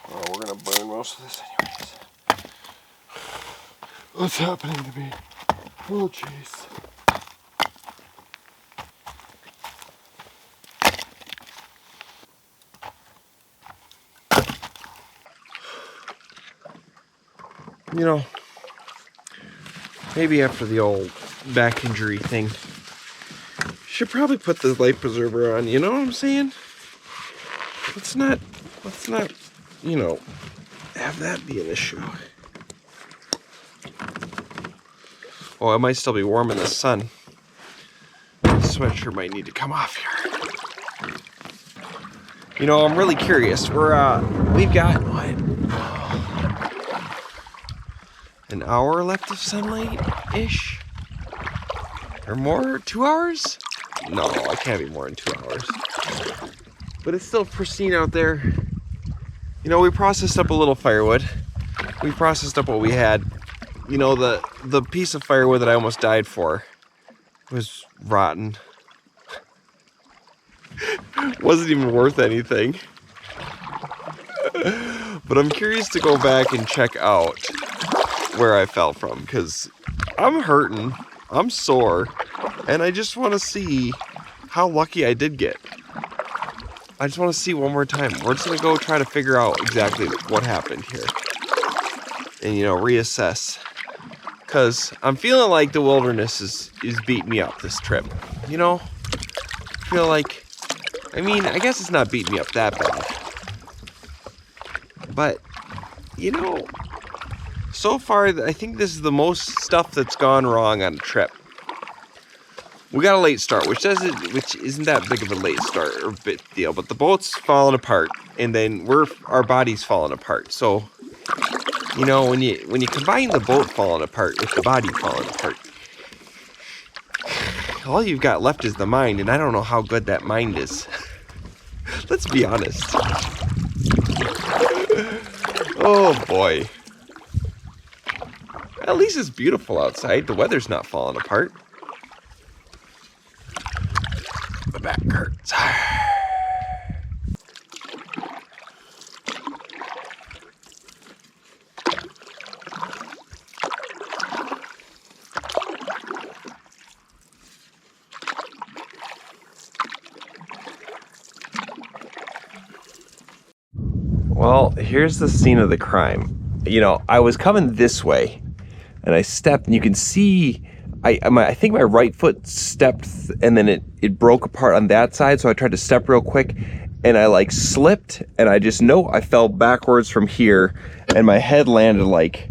Oh, we're gonna burn most of this anyways. What's happening to me? Oh, jeez. You know, maybe after the old back injury thing, should probably put the life preserver on, you know what I'm saying? Let's not, you know, have that be an issue. Oh, it might still be warm in the sun. The sweatshirt might need to come off here. You know, I'm really curious. We've got, what? An hour left of sunlight-ish? Or more? 2 hours? No, it can't be more than 2 hours. But it's still pristine out there. You know, we processed up a little firewood. We processed up what we had. You know, the piece of firewood that I almost died for was rotten. Wasn't even worth anything. But I'm curious to go back and check out where I fell from, because I'm hurting, I'm sore, and I just want to see how lucky I did get. I just want to see one more time. We're just going to go try to figure out exactly what happened here. And, you know, reassess. Because I'm feeling like the wilderness is beating me up this trip. You know? I feel like, I mean, I guess it's not beating me up that bad. But, you know, so far, I think this is the most stuff that's gone wrong on a trip. We got a late start, which isn't that big of a late start or bit deal, but the boat's falling apart, and then our body's falling apart. So, you know, when you combine the boat falling apart with the body falling apart, all you've got left is the mind, and I don't know how good that mind is. Let's be honest. Oh boy. At least it's beautiful outside. The weather's not falling apart. My back hurts. Well, here's the scene of the crime. You know, I was coming this way, and I stepped, and you can see, I think my right foot stepped, and then it broke apart on that side, so I tried to step real quick, and I like slipped, and I just know I fell backwards from here, and my head landed like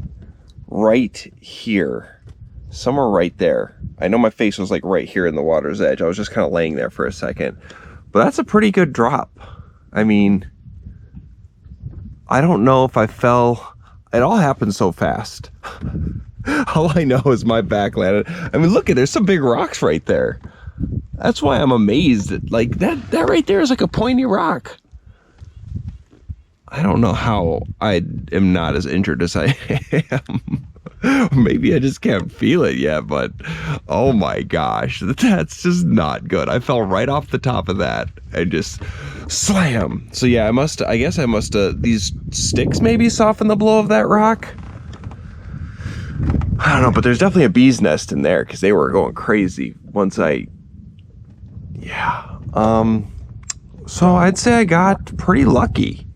right here, somewhere right there. I know my face was like right here in the water's edge. I was just kind of laying there for a second, but that's a pretty good drop. I mean, I don't know if I fell. It all happened so fast. All I know is my back landed. I mean, look at, there's some big rocks right there. That's why I'm amazed at, like, that right there is like a pointy rock. I don't know how I am not as injured as I am. Maybe I just can't feel it yet, but oh my gosh, that's just not good. I fell right off the top of that and just slam. So yeah, I guess I must these sticks maybe soften the blow of that rock. I don't know, but there's definitely a bee's nest in there because they were going crazy once yeah. So I'd say I got pretty lucky.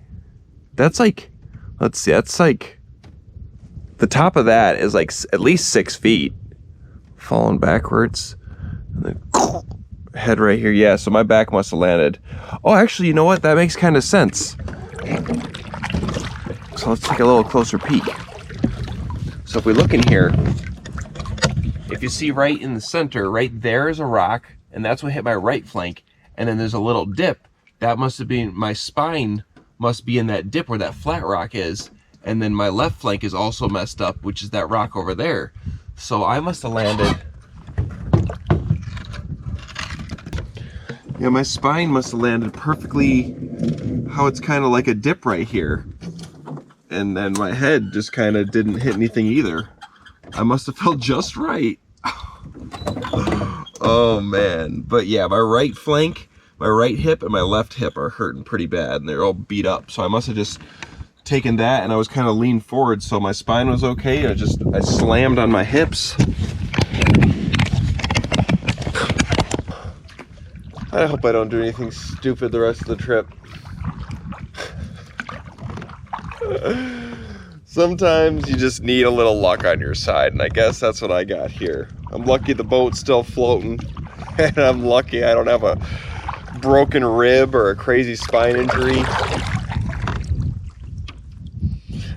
That's like, let's see, that's like, the top of that is like at least 6 feet. Falling backwards. And then head right here. Yeah, so my back must have landed. Oh, actually, you know what? That makes kind of sense. So let's take a little closer peek. So if we look in here, if you see right in the center, right there is a rock, and that's what hit my right flank. And then there's a little dip. That must have been, my spine must be in that dip where that flat rock is. And then my left flank is also messed up, which is that rock over there. So I must have landed. Yeah, my spine must have landed perfectly how it's kind of like a dip right here. and then my head just kind of didn't hit anything either. I must have felt just right. Oh man. But yeah, my right flank, my right hip, and my left hip are hurting pretty bad, and they're all beat up. So I must have just taken that, and I was kind of leaned forward, so my spine was okay. I slammed on my hips. I hope I don't do anything stupid the rest of the trip. Sometimes you just need a little luck on your side, and I guess that's what I got here. I'm lucky the boat's still floating, and I'm lucky I don't have a broken rib or a crazy spine injury.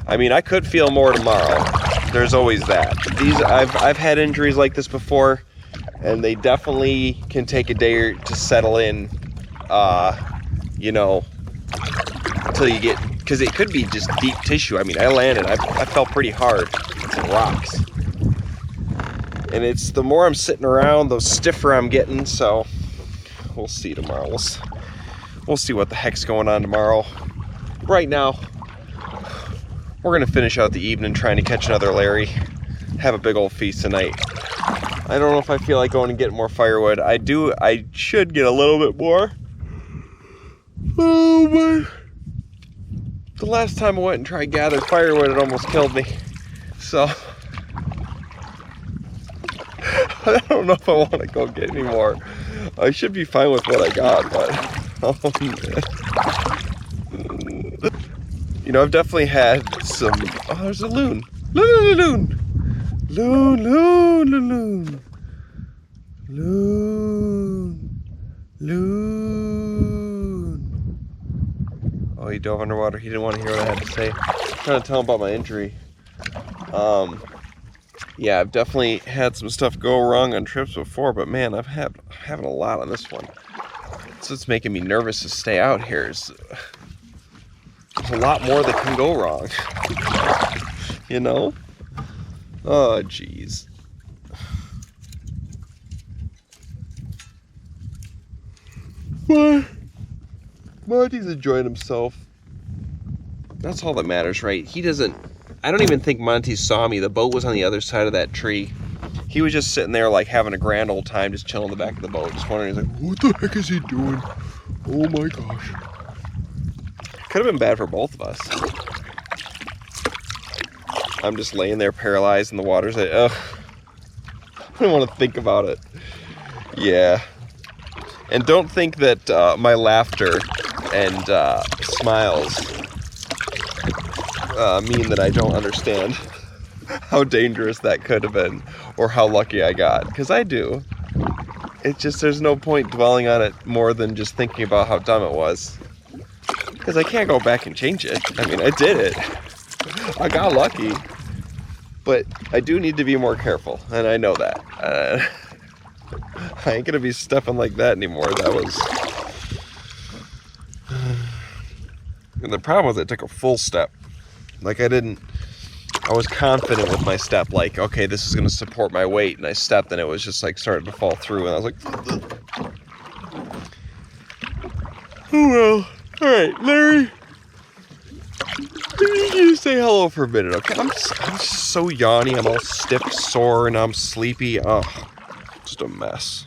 I mean, I could feel more tomorrow. There's always that. I've had injuries like this before, and they definitely can take a day to settle in, you know, until you get, because it could be just deep tissue. I mean, I landed, I felt pretty hard. It's rocks. And it's, the more I'm sitting around, the stiffer I'm getting, so we'll see tomorrow. We'll see what the heck's going on tomorrow. Right now, we're gonna finish out the evening trying to catch another Larry. Have a big old feast tonight. I don't know if I feel like going and getting more firewood. I should get a little bit more. Oh my. The last time I went and tried gathering firewood, it almost killed me. So, I don't know if I want to go get any more. I should be fine with what I got, but, oh man. You know, I've definitely had some, oh, there's a loon. Loon. Oh, he dove underwater. He didn't want to hear what I had to say. I'm trying to tell him about my injury. Yeah, I've definitely had some stuff go wrong on trips before, but man, I'm having a lot on this one. So it's making me nervous to stay out here. There's a lot more that can go wrong. You know? Oh, jeez. Monty's enjoying himself. That's all that matters, right? I don't even think Monty saw me. The boat was on the other side of that tree. He was just sitting there like having a grand old time, just chilling in the back of the boat, just wondering, he's like, what the heck is he doing? Oh my gosh. Could have been bad for both of us. I'm just laying there paralyzed in the water's edge. Ugh. I don't want to think about it. Yeah. And don't think that my laughter and smiles mean that I don't understand how dangerous that could have been or how lucky I got, because I do. It's just, there's no point dwelling on it more than just thinking about how dumb it was, because I can't go back and change it. I mean, I did it. I got lucky, but I do need to be more careful, and I know that. I ain't gonna be stepping like that anymore. That was... And the problem was I took a full step. Like I was confident with my step, like, okay, this is gonna support my weight, and I stepped and it was just like started to fall through, and I was like, oh well. Alright, Larry. You say hello for a minute, okay? I'm so yawny, I'm all stiff, sore, and I'm sleepy. Oh, just a mess.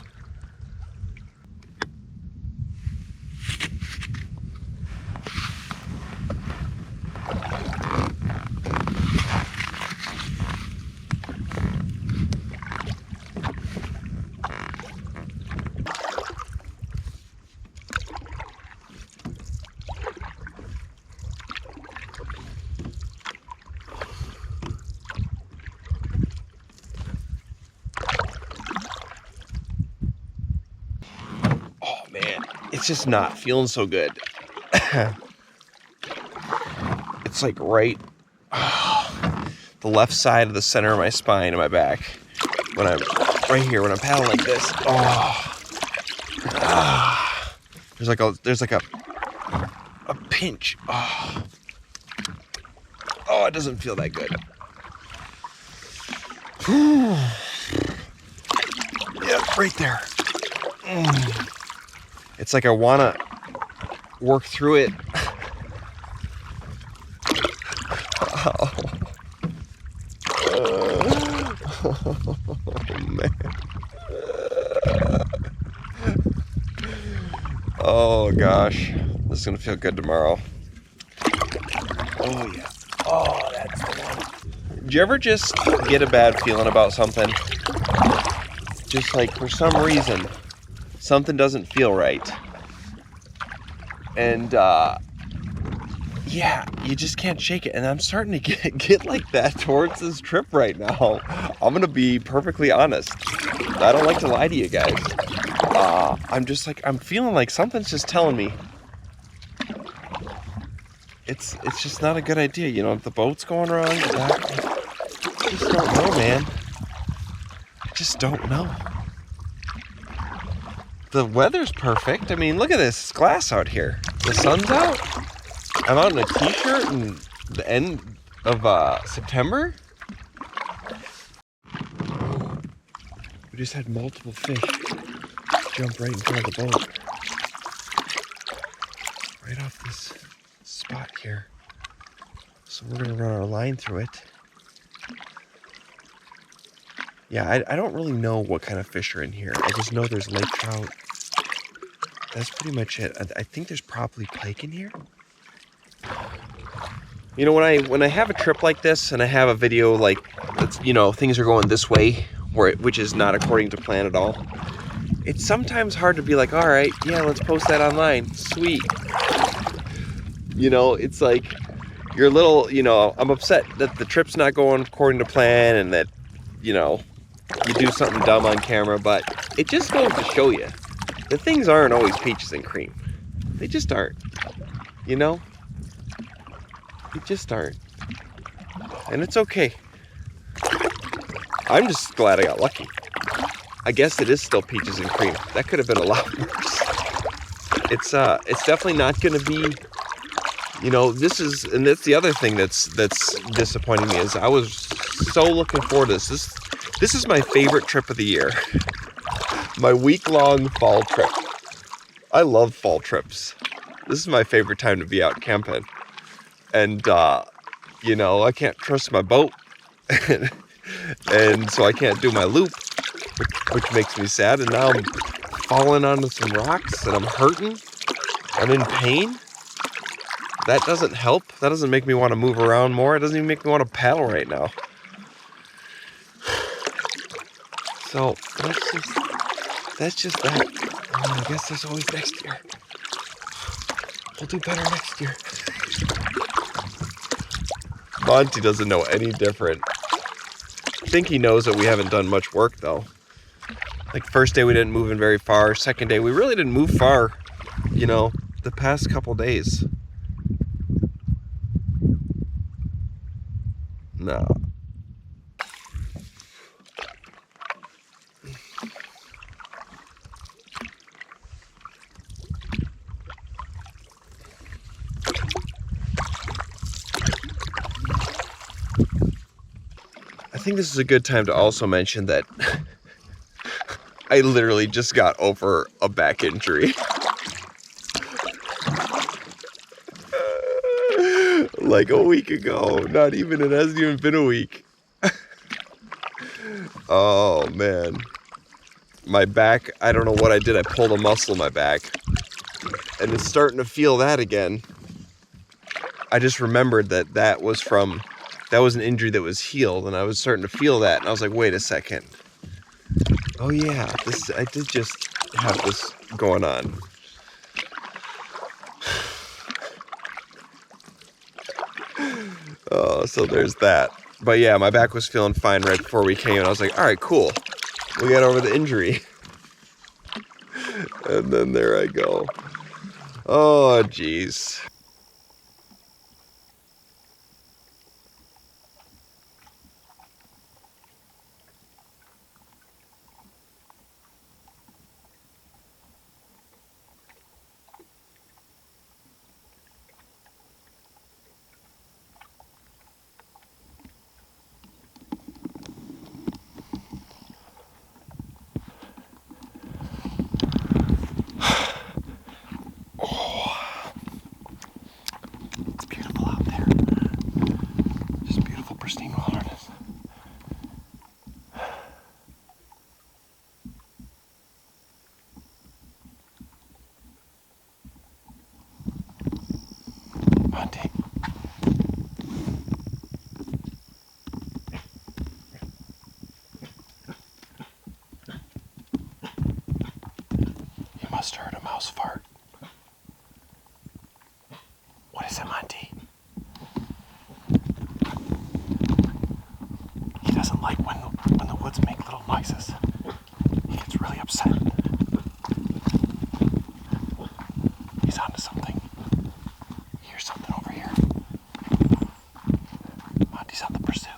It's just not feeling so good. It's like the left side of the center of my spine and my back. When I'm right here, when I'm paddling like this. There's like a pinch. Oh, it doesn't feel that good. Yeah, right there. It's like I want to work through it. Oh, man. Oh, gosh. This is going to feel good tomorrow. Oh, yeah. Oh, that's the one. Do you ever just get a bad feeling about something? Just like for some reason, something doesn't feel right. And, yeah, you just can't shake it. And I'm starting to get like that towards this trip right now. I'm going to be perfectly honest. I don't like to lie to you guys. I'm just like, I'm feeling like something's just telling me it's just not a good idea. You know, if the boat's going wrong, I just don't know, man. I just don't know. The weather's perfect. I mean, look at this glass out here. The sun's out. I'm out in a t-shirt in the end of September. We just had multiple fish jump right in front of the boat. Right off this spot here. So we're gonna run our line through it. Yeah, I don't really know what kind of fish are in here. I just know there's lake trout. That's pretty much it. I think there's probably pike in here. You know, when I have a trip like this and I have a video like, that's, you know, things are going this way, which is not according to plan at all. It's sometimes hard to be like, all right, yeah, let's post that online. Sweet. You know, it's like you're a little, you know, I'm upset that the trip's not going according to plan and that, you know, you do something dumb on camera, but it just goes to show you that things aren't always peaches and cream. They just aren't, you know? They just aren't. And it's okay. I'm just glad I got lucky. I guess it is still peaches and cream. That could have been a lot worse. It's definitely not gonna be, you know, and that's the other thing that's disappointing me is I was so looking forward to this. This is my favorite trip of the year. My week-long fall trip. I love fall trips. This is my favorite time to be out camping. And, you know, I can't trust my boat. And so I can't do my loop, which makes me sad. And now I'm falling onto some rocks and I'm hurting. I'm in pain. That doesn't help. That doesn't make me want to move around more. It doesn't even make me want to paddle right now. So that's just that. I guess there's always next year. We'll do better next year. Monty doesn't know any different. I think he knows that we haven't done much work though. Like first day we didn't move in very far. Second day we really didn't move far, you know, the past couple days. No. I think this is a good time to also mention that I literally just got over a back injury. Like a week ago. Not even, it hasn't even been a week. Oh man. My back, I don't know what I did. I pulled a muscle in my back. And it's starting to feel that again. I just remembered that was an injury that was healed, and I was starting to feel that, and I was like, wait a second. Oh yeah, I did just have this going on. Oh, so there's that. But yeah, my back was feeling fine right before we came, and I was like, all right, cool. We got over the injury. And then there I go. Oh, jeez. must have heard a mouse fart. What is it, Monty? He doesn't like when the woods make little noises. He gets really upset. He's onto something. Here's something over here. Monty's on the pursuit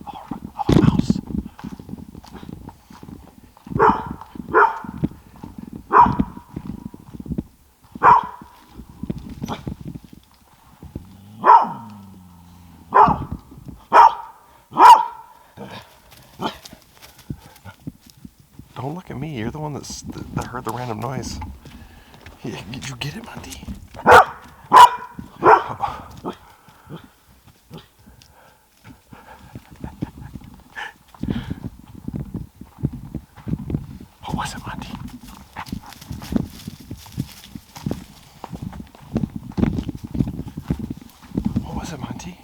of a mouse. Don't look at me. You're the one that heard the random noise. Did you get it, Monty? What was it, Monty? What was it, Monty?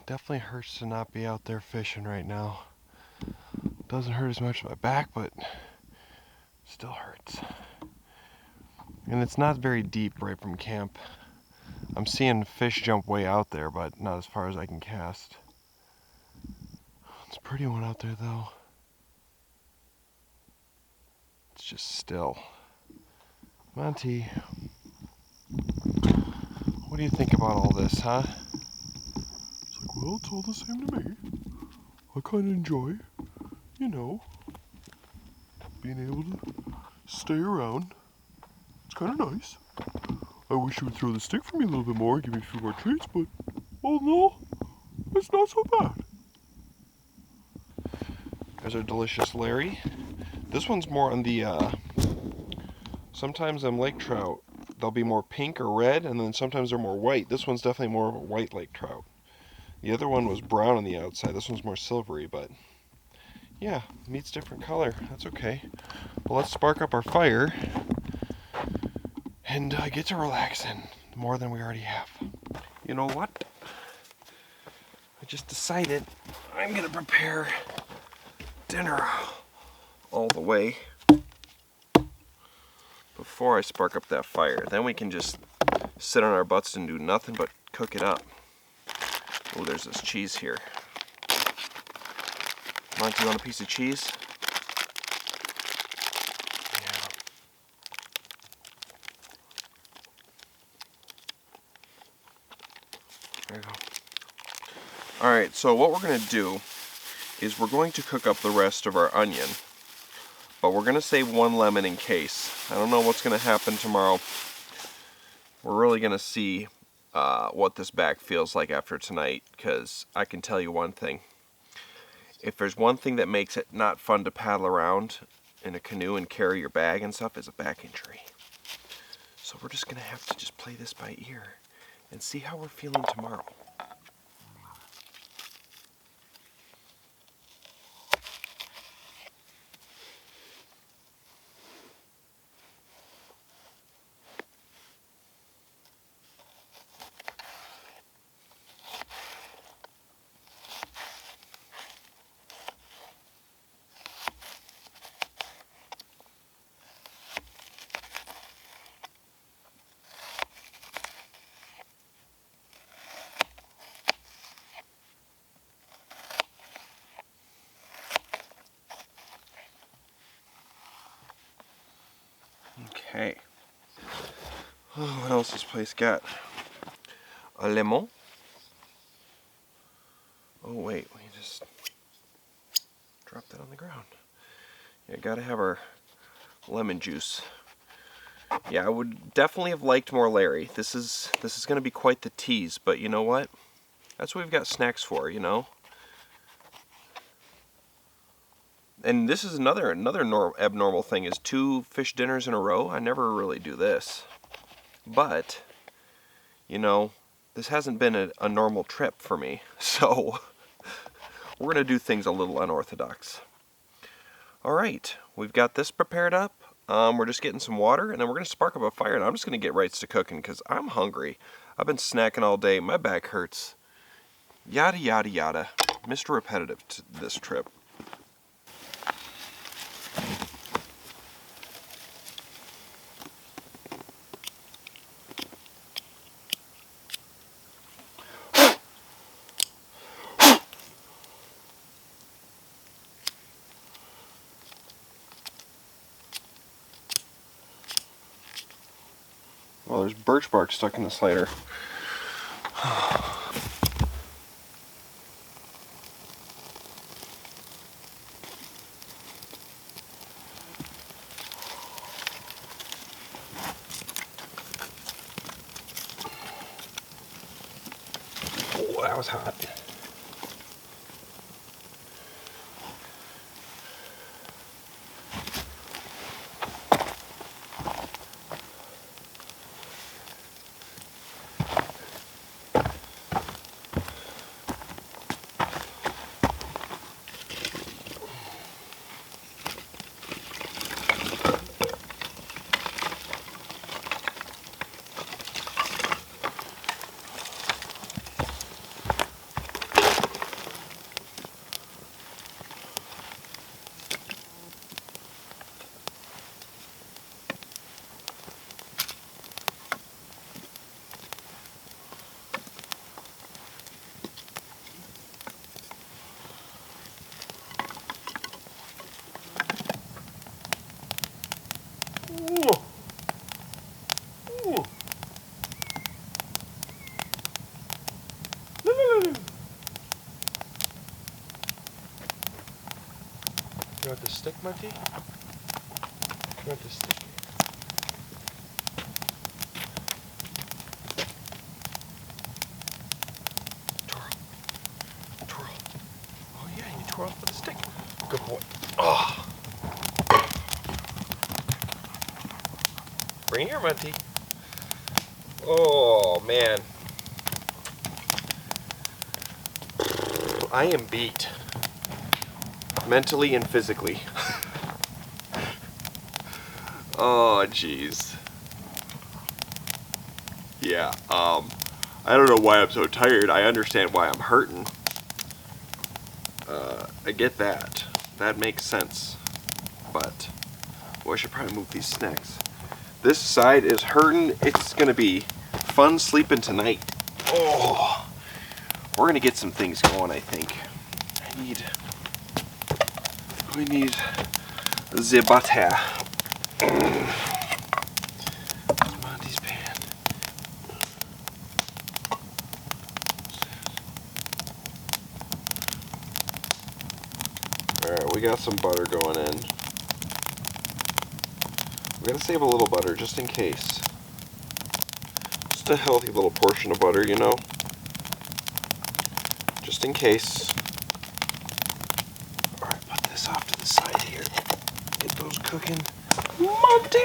Definitely hurts to not be out there fishing right now. Doesn't hurt as much in my back, but still hurts. And it's not very deep right from camp. I'm seeing fish jump way out there, but not as far as I can cast. It's a pretty one out there though. It's just still. Monty, what do you think about all this, huh? Well, it's all the same to me. I kind of enjoy, you know, being able to stay around. It's kind of nice. I wish you would throw the stick for me a little bit more and give me a few more treats, but all in all, it's not so bad. There's our delicious Larry. This one's more on the, sometimes them lake trout, they'll be more pink or red, and then sometimes they're more white. This one's definitely more of a white lake trout. The other one was brown on the outside. This one's more silvery, but yeah, meat's different color. That's okay. Well, let's spark up our fire and get to relaxing more than we already have. You know what? I just decided I'm going to prepare dinner all the way before I spark up that fire. Then we can just sit on our butts and do nothing but cook it up. Oh, there's this cheese here. Monty, you want a piece of cheese? Yeah. There you go. Alright, so what we're going to do is we're going to cook up the rest of our onion. But we're going to save one lemon in case. I don't know what's going to happen tomorrow. We're really going to see what this bag feels like after tonight, because I can tell you one thing. If there's one thing that makes it not fun to paddle around in a canoe and carry your bag and stuff, is a back injury. So we're just going to have to just play this by ear and see how we're feeling tomorrow. Okay. Oh, what else this place got? A lemon. Oh wait, we just dropped that on the ground. Yeah, gotta have our lemon juice. Yeah, I would definitely have liked more Larry. This is gonna be quite the tease, but you know what? That's what we've got snacks for, you know. And this is another abnormal thing, is 2 fish dinners in a row. I never really do this. But, you know, this hasn't been a normal trip for me. So, we're going to do things a little unorthodox. Alright, we've got this prepared up. We're just getting some water, and then we're going to spark up a fire, and I'm just going to get right to cooking because I'm hungry. I've been snacking all day. My back hurts. Yada, yada, yada. Mr. Repetitive to this trip. Well, there's birch bark stuck in the slider. Oh, that was hot. You want the stick, Monty? You want the stick? Twirl. Twirl. Oh yeah, you twirl for the stick. Good boy. Oh. Bring it here, Monty. Oh, man. I am beat. Mentally and physically. Oh, jeez. Yeah, I don't know why I'm so tired. I understand why I'm hurting. I get that. That makes sense. But, boy, I should probably move these snacks. This side is hurting. It's gonna be fun sleeping tonight. Oh, we're gonna get some things going, I think. We need the butter. Monty's pan. Alright, we got some butter going in. We're gonna save a little butter just in case. Just a healthy little portion of butter, you know? Just in case. Alright, put this off to the side here. Get those cooking. Monty!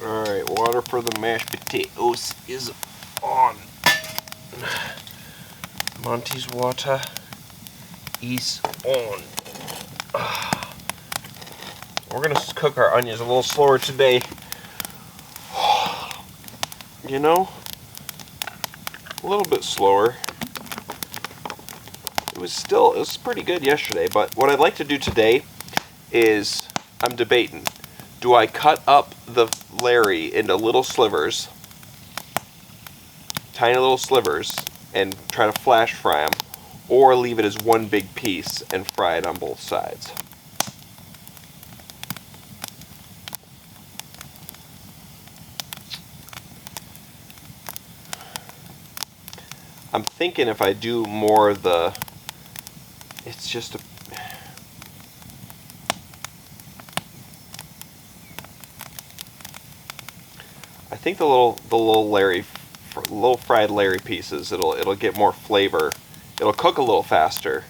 Alright, water for the mashed potatoes is on. Monty's water is on. We're gonna cook our onions a little slower today. You know, a little bit slower. It was pretty good yesterday, but what I'd like to do today is, I'm debating, do I cut up the Larry into little slivers, tiny little slivers, and try to flash fry them, or leave it as one big piece and fry it on both sides? I'm thinking if I do more of the, it's just a, I think the little little fried Larry pieces. It'll get more flavor. It'll cook a little faster.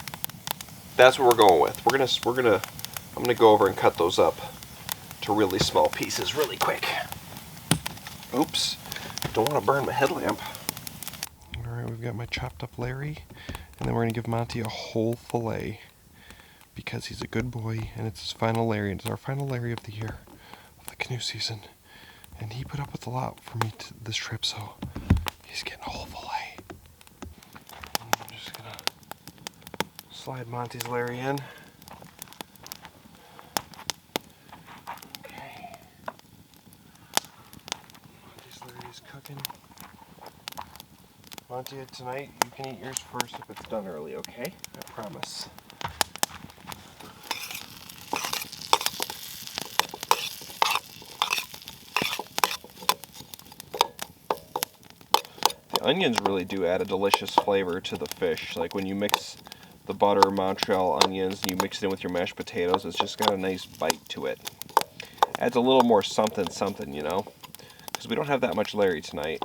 That's what we're going with. I'm gonna go over and cut those up to really small pieces really quick. Oops, don't want to burn my headlamp. All right, we've got my chopped up Larry, and then we're gonna give Monty a whole fillet because he's a good boy, and it's his final Larry, and it's our final Larry of the year, of the canoe season. And he put up with a lot for me this trip, so he's getting a whole fillet. I'm just gonna slide Monty's Larry in. Okay. Monty's Larry is cooking. Monty, tonight you can eat yours first if it's done early, okay? I promise. Onions really do add a delicious flavor to the fish. Like when you mix the butter, Montreal onions, and you mix it in with your mashed potatoes, it's just got a nice bite to it. Adds a little more something, you know? Because we don't have that much Larry tonight.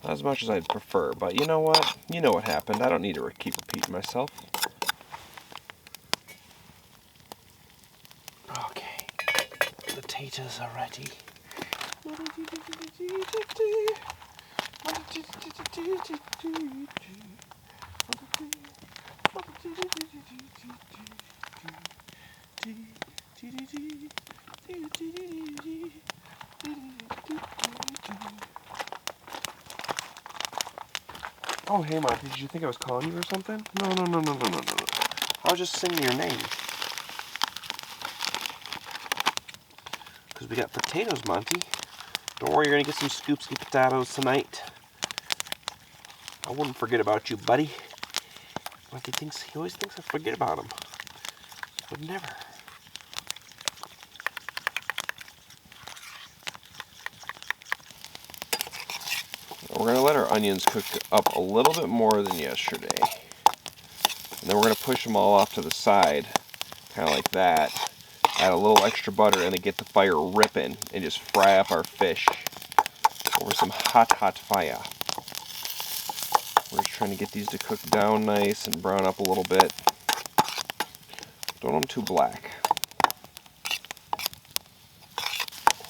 Not as much as I'd prefer, but you know what? You know what happened. I don't need to keep repeating myself. Okay, the potatoes are ready. Oh, hey, Monty, did you think I was calling you or something? No. I was just singing your name. Because we got potatoes, Monty. Don't worry, you're going to get some scoopsy potatoes tonight. I wouldn't forget about you, buddy. Monty he always thinks I forget about him. But never. We're going to let our onions cook up a little bit more than yesterday. And then we're going to push them all off to the side, kind of like that. Add a little extra butter and then get the fire ripping and just fry up our fish over some hot fire. We're just trying to get these to cook down nice and brown up a little bit. Don't want them too black.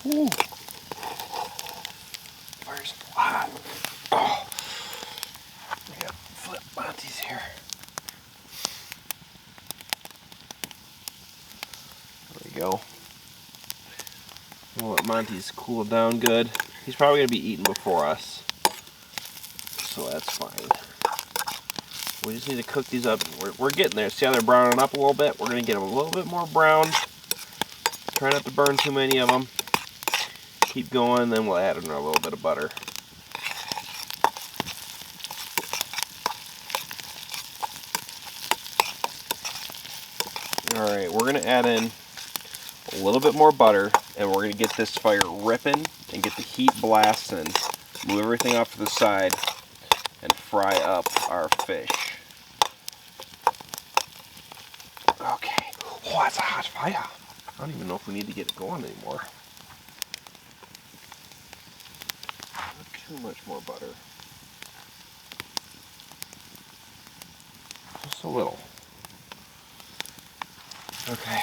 Ooh. Fire's hot. Oh. I got flip Monty's here. There we go. We'll let Monty's cool down good. He's probably going to be eating before us, so that's fine. We just need to cook these up. We're getting there. See how they're browning up a little bit? We're going to get them a little bit more brown. Try not to burn too many of them. Keep going, then we'll add in a little bit of butter. Alright, we're going to add in a little bit more butter, and we're going to get this fire ripping and get the heat blasting. Move everything off to the side and fry up our fish. Okay. Oh, that's a hot fire. I don't even know if we need to get it going anymore. Not too much more butter. Just a little. Okay.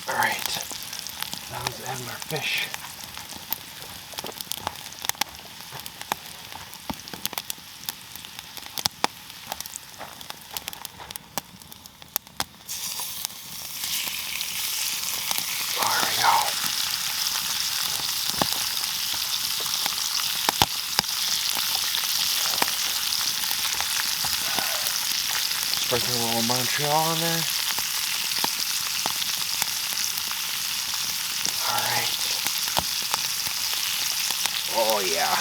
Alright. Now let's add our fish. Sprinkle a little Montreal in there. Alright. Oh yeah.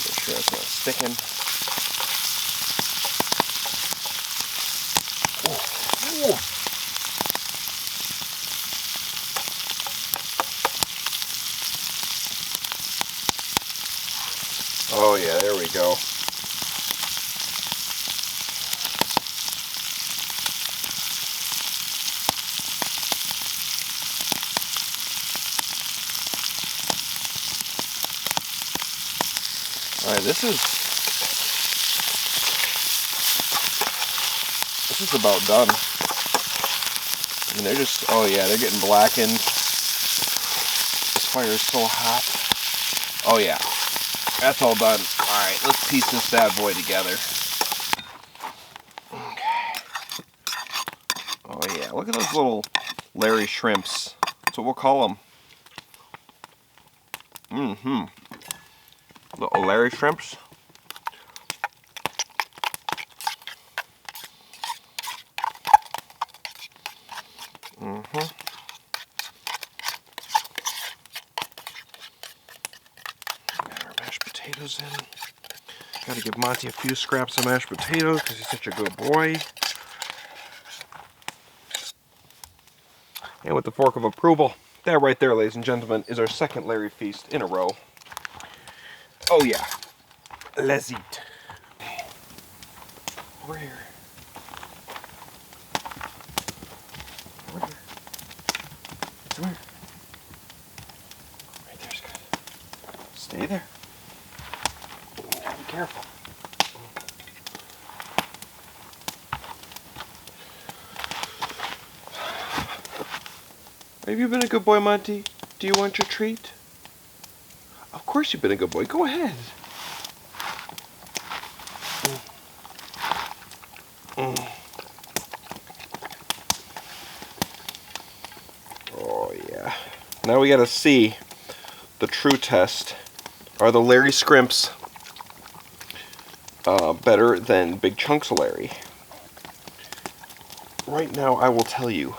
Make sure it's not sticking. Oh yeah, there we go. All right, this is about done. I mean, they're just, oh yeah, they're getting blackened. This fire is so hot. Oh yeah, that's all done. All right, let's piece this bad boy together. Okay. Oh yeah, look at those little Larry shrimps. That's what we'll call them. Little Larry shrimps. Got our mashed potatoes in. Gotta give Monty a few scraps of mashed potatoes because he's such a good boy. And with the fork of approval, that right there, ladies and gentlemen, is our second Larry feast in a row. Oh yeah, let's eat. Over here. Over here. Come here. Right there's good. Stay there. Be careful. Have you been a good boy, Monty? Do you want your treat? Of course you've been a good boy. Go ahead. Oh, yeah. Now we gotta see the true test. Are the Larry Scrimps better than big chunks of Larry? Right now, I will tell you.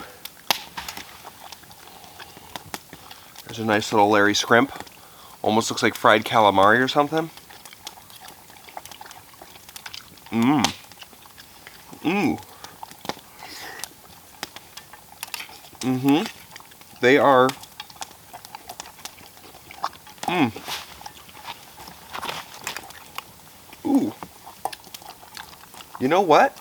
There's a nice little Larry Scrimp. Almost looks like fried calamari or something. They are. Ooh. You know what?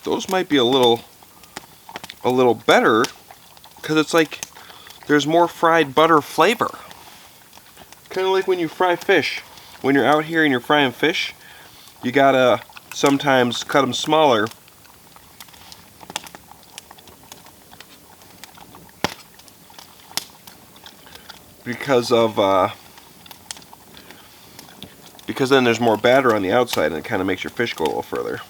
Those might be a little better because it's like there's more fried butter flavor. Kind of like when you fry fish. When you're out here and you're frying fish, you gotta sometimes cut them smaller because then there's more batter on the outside and it kind of makes your fish go a little further.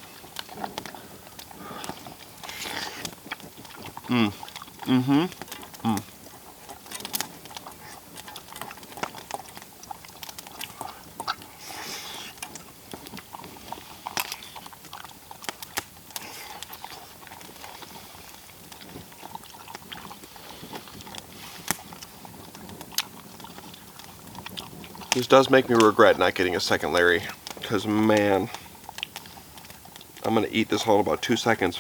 This does make me regret not getting a second Larry, because man, I'm going to eat this all in about 2 seconds.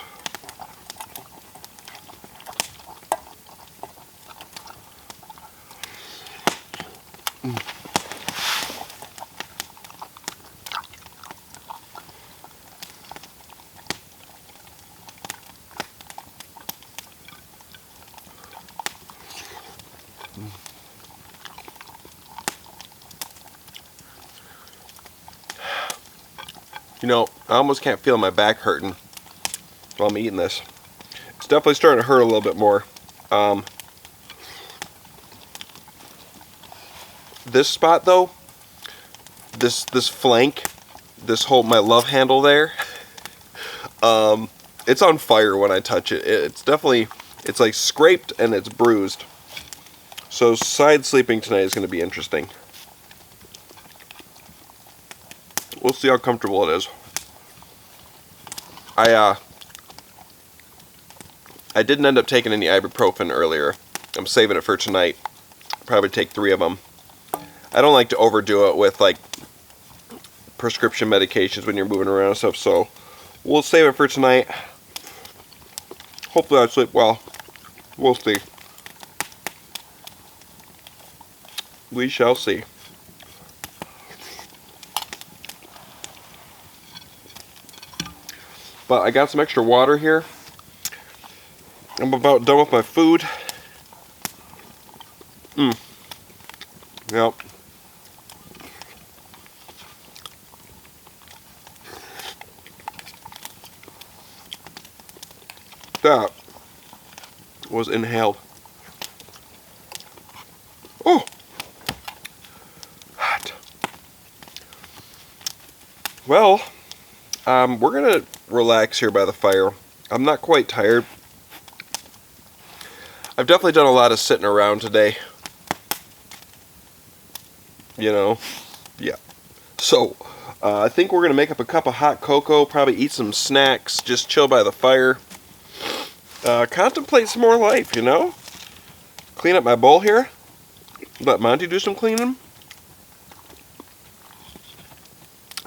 You know, I almost can't feel my back hurting while I'm eating this. It's definitely starting to hurt a little bit more. This spot though, this flank, this whole, my love handle there, it's on fire when I touch it. It's definitely, it's like scraped and it's bruised. So side sleeping tonight is going to be interesting. We'll see how comfortable it is. I didn't end up taking any ibuprofen earlier. I'm saving it for tonight. Probably take 3 of them. I don't like to overdo it with like prescription medications when you're moving around and stuff, so we'll save it for tonight. Hopefully I sleep well. We'll see. We shall see. But I got some extra water here. I'm about done with my food. Yep. That was inhaled. Oh! Hot. Well, we're gonna relax here by the fire. I'm not quite tired. I've definitely done a lot of sitting around today. You know, yeah. So, I think we're gonna make up a cup of hot cocoa, probably eat some snacks, just chill by the fire. Contemplate some more life, you know? Clean up my bowl here. Let Monty do some cleaning.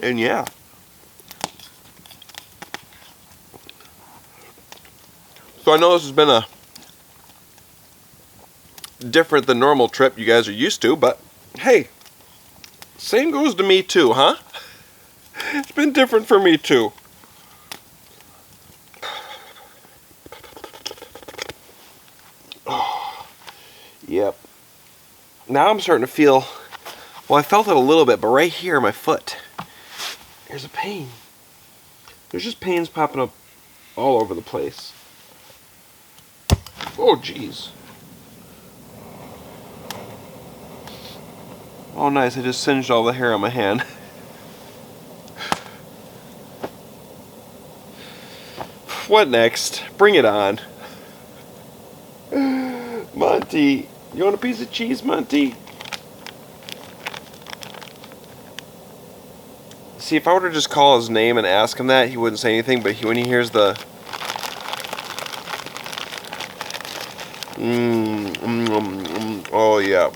And yeah. So I know this has been a different than normal trip you guys are used to, but hey, same goes to me too, huh? It's been different for me too. Oh, yep. Now I'm starting to feel, well, I felt it a little bit, but right here, my foot, there's a pain. There's just pains popping up all over the place. Oh, jeez. Oh, nice. I just singed all the hair on my hand. What next? Bring it on. Monty, you want a piece of cheese, Monty? See, if I were to just call his name and ask him that, he wouldn't say anything, but when he hears the... oh, yeah.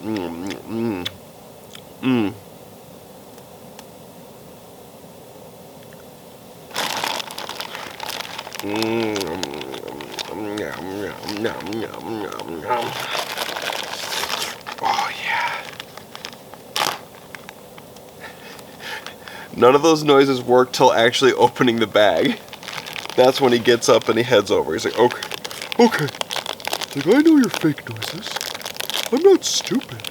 Oh, yeah. None of those noises work till actually opening the bag. That's when he gets up and he heads over. He's like, okay. Okay. It's like, I know your fake noises. I'm not stupid.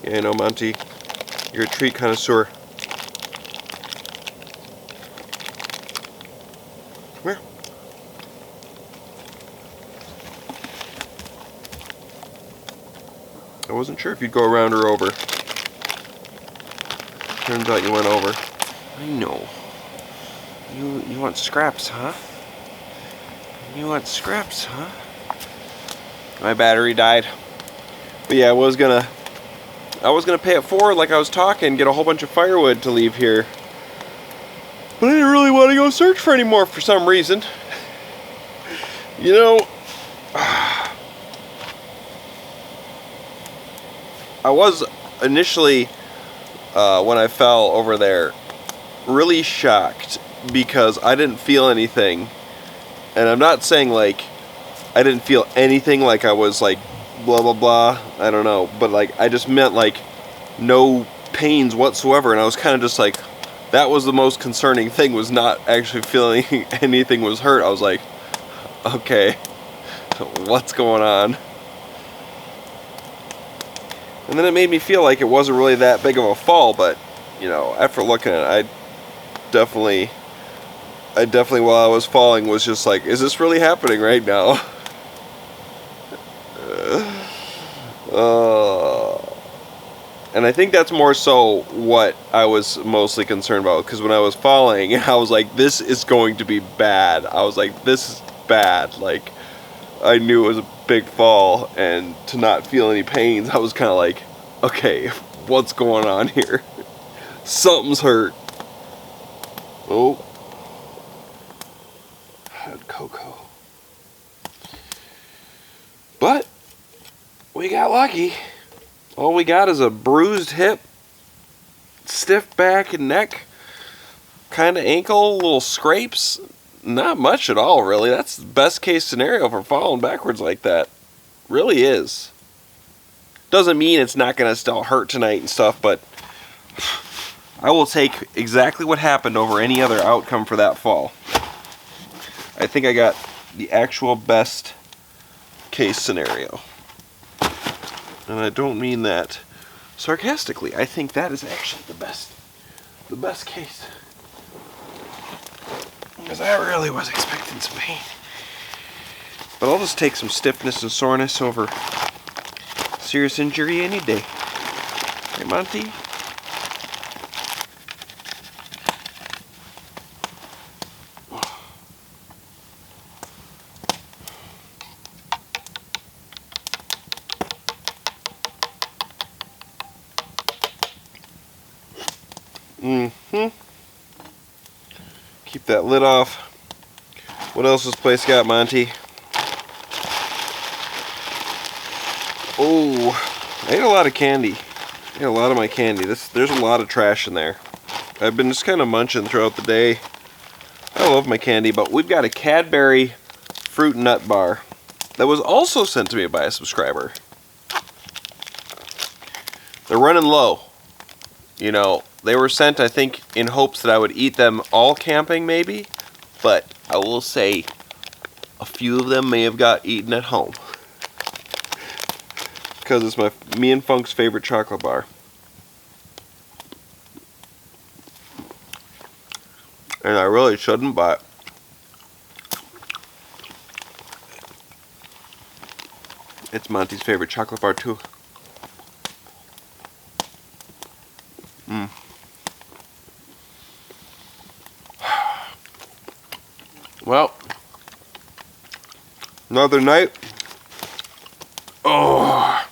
Yeah, I know, Monty. You're a treat connoisseur. Come here. I wasn't sure if you'd go around or over. Turns out you went over. I know. You want scraps, huh? You want scraps, huh? My battery died. But yeah, I was gonna pay it forward like I was talking, get a whole bunch of firewood to leave here. But I didn't really want to go search for any more for some reason. You know, I was initially, when I fell over there, really shocked because I didn't feel anything. And I'm not saying like I didn't feel anything, like I was like blah blah blah, I don't know, but like I just meant like no pains whatsoever, and I was kind of just like, that was the most concerning thing, was not actually feeling anything was hurt. I was like, okay, what's going on? And then it made me feel like it wasn't really that big of a fall, but you know, after looking at it, I definitely while I was falling was just like, is this really happening right now? And I think that's more so what I was mostly concerned about, because when I was falling, I was like, this is going to be bad. I was like, this is bad. Like, I knew it was a big fall, and to not feel any pains, I was kind of like, okay, what's going on here? Something's hurt. Oh. Hot cocoa. But we got lucky. All we got is a bruised hip, stiff back and neck, kind of ankle, little scrapes. Not much at all, really. That's the best case scenario for falling backwards like that. Really is. Doesn't mean it's not going to still hurt tonight and stuff, but I will take exactly what happened over any other outcome for that fall. I think I got the actual best case scenario. And I don't mean that sarcastically. I think that is actually the best case. Because I really was expecting some pain. But I'll just take some stiffness and soreness over serious injury any day. Hey, Monty? Keep that lid off. What else has this place got, Monty? Oh, I ate a lot of candy. I ate a lot of my candy. There's a lot of trash in there. I've been just kind of munching throughout the day. I love my candy, but we've got a Cadbury fruit nut bar that was also sent to me by a subscriber. They're running low. You know, they were sent, I think, in hopes that I would eat them all camping, maybe. But I will say, a few of them may have got eaten at home. Because it's me and Funk's favorite chocolate bar. And I really shouldn't, but it's Monty's favorite chocolate bar too. Well, another night. Oh.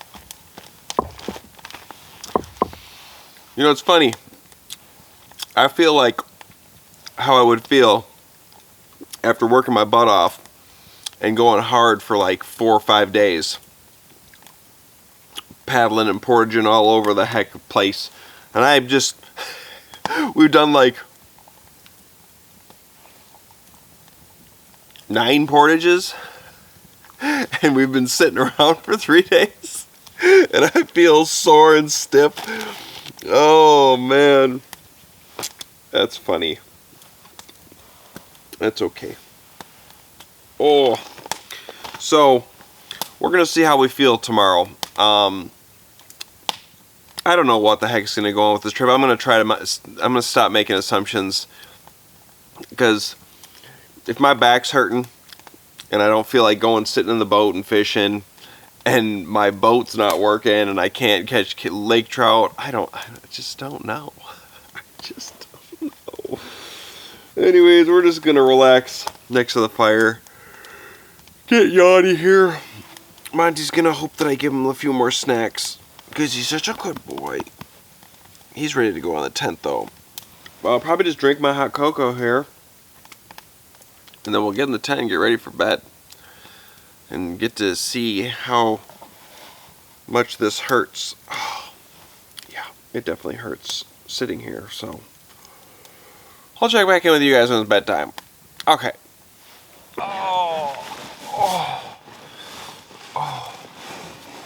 You know, it's funny. I feel like how I would feel after working my butt off and going hard for like 4 or 5 days. Paddling and portaging all over the heck place. And I've just, we've done like 9 portages. And we've been sitting around for 3 days. And I feel sore and stiff. Oh man. That's funny. That's okay. Oh. So, we're going to see how we feel tomorrow. I don't know what the heck is going to go on with this trip. I'm going to stop making assumptions. Because if my back's hurting and I don't feel like going sitting in the boat and fishing and my boat's not working and I can't catch lake trout, I just don't know. I just don't know. Anyways, we're just going to relax next to the fire. Get Yachty here. Monty's going to hope that I give him a few more snacks because he's such a good boy. He's ready to go on the tent though. Well, I'll probably just drink my hot cocoa here. And then we'll get in the tent and get ready for bed. And get to see how much this hurts. Oh, yeah, it definitely hurts sitting here, so. I'll check back in with you guys when it's bedtime. Okay. Oh. Oh. Oh.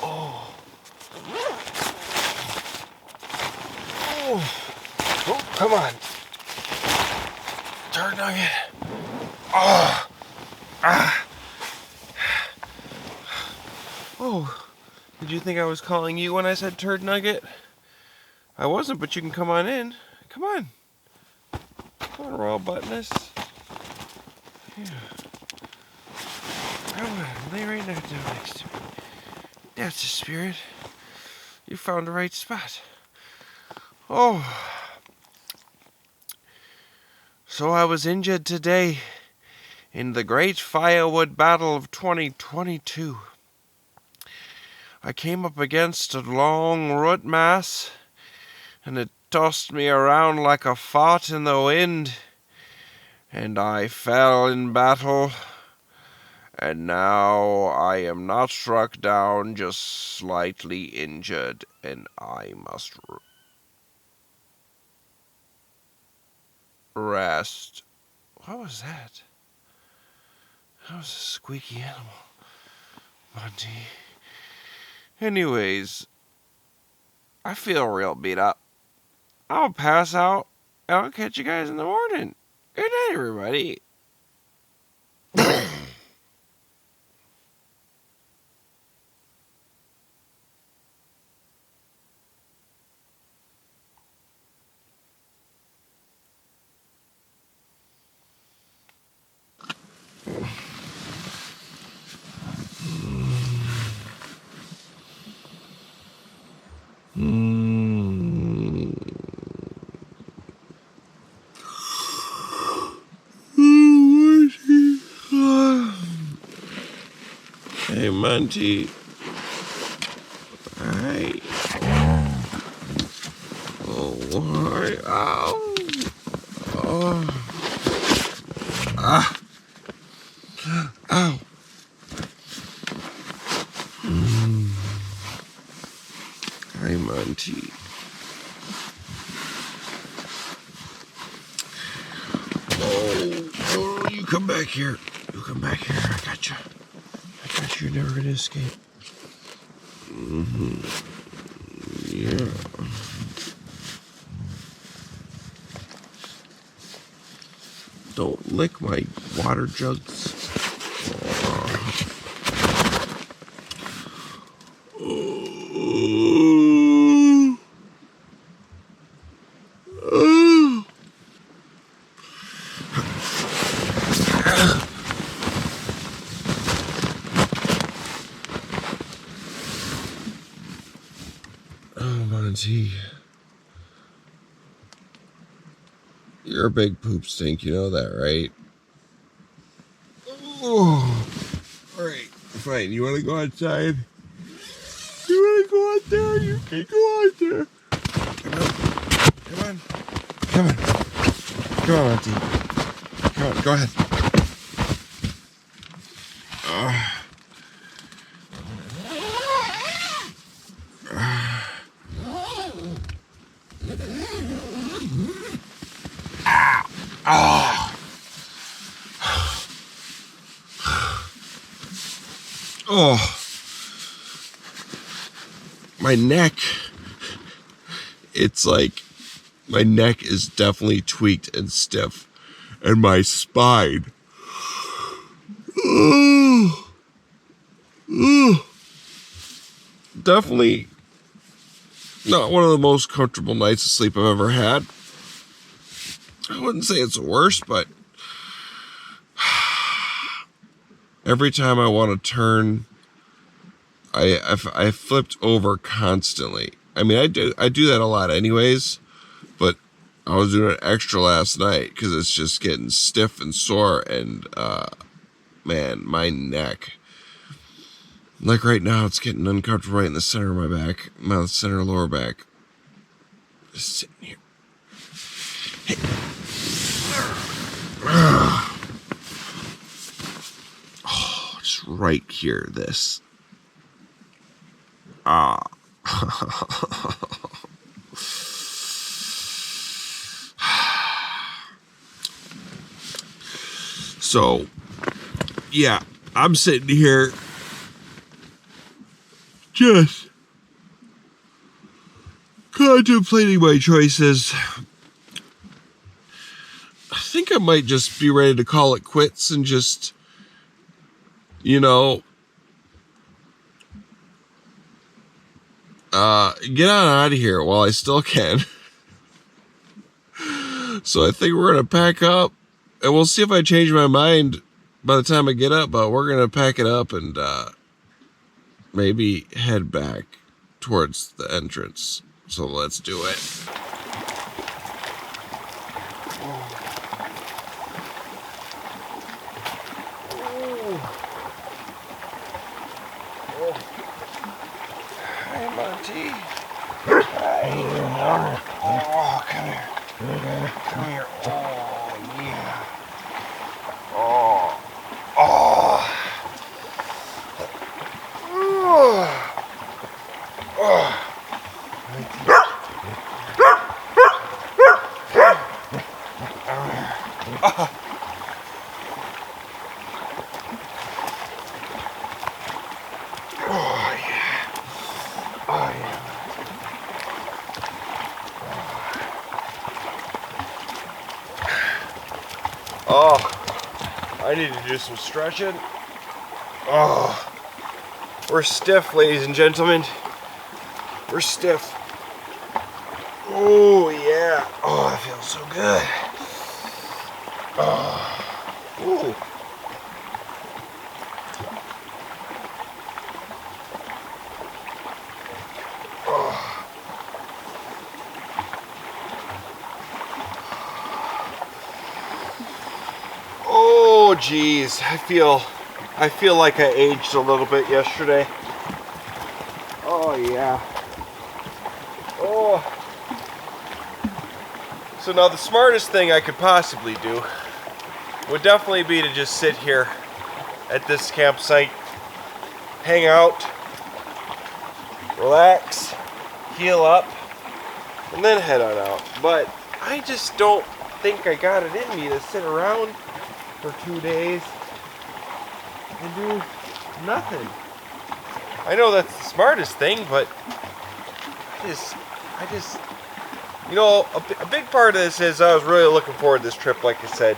Oh. Oh, come on. Turd nugget. Oh. Ah. Oh. Did you think I was calling you when I said turd nugget? I wasn't, but you can come on in. Come on. Come on, Royal Buttness. Yeah. Come on, lay right down next to me. That's the spirit. You found the right spot. Oh. So I was injured today in the Great Firewood Battle of 2022. I came up against a long root mass, and it tossed me around like a fart in the wind, and I fell in battle, and now I am not struck down, just slightly injured, and I must rest. What was that? That was a squeaky animal, Monty. Anyways, I feel real beat up. I'll pass out, and I'll catch you guys in the morning. Good night, everybody. Hey, Monty. Hi. Oh, why? Ow. Oh. Ah. Ow. Hi, Monty. Oh, you come back here. You come back here. I got you. I got you. You're never gonna escape. Yeah. Don't lick my water jugs. Oh, Monty. You're a big poop stink, you know that, right? Oh. Alright, fine. You want to go outside? You want to go out there? You can go out there. Come on. Come on. Come on. Come on, Monty. Come on, go ahead. Oh, my neck. It's like my neck is definitely tweaked and stiff, and my spine. Definitely not one of the most comfortable nights of sleep I've ever had. I wouldn't say it's the worst, but every time I want to turn, I flipped over constantly. I mean, I do that a lot anyways, but I was doing it extra last night because it's just getting stiff and sore, and man, my neck. Like right now, it's getting uncomfortable right in the center of my back, my center lower back. Just sitting here. Hey. Oh, just right here, this. Ah. So, yeah, I'm sitting here just contemplating my choices. I think I might just be ready to call it quits and just, get on out of here while I still can. So I think we're going to pack up, and we'll see if I change my mind by the time I get up, but we're going to pack it up and maybe head back towards the entrance. So let's do it. Hi, Monty. Hi. Oh, come here. Come here. Oh, yeah. Oh. Oh. Oh. I need to do some stretching. Oh, we're stiff, ladies and gentlemen. We're stiff. Oh, yeah. Oh, that feels so good. Oh. Ooh. Oh, geez. I feel like I aged a little bit yesterday. Oh, yeah. Oh. So now the smartest thing I could possibly do would definitely be to just sit here at this campsite, hang out, relax, heal up, and then head on out. But I just don't think I got it in me to sit around for 2 days and do nothing. I know that's the smartest thing, but I just, you know, a big part of this is I was really looking forward to this trip, like I said.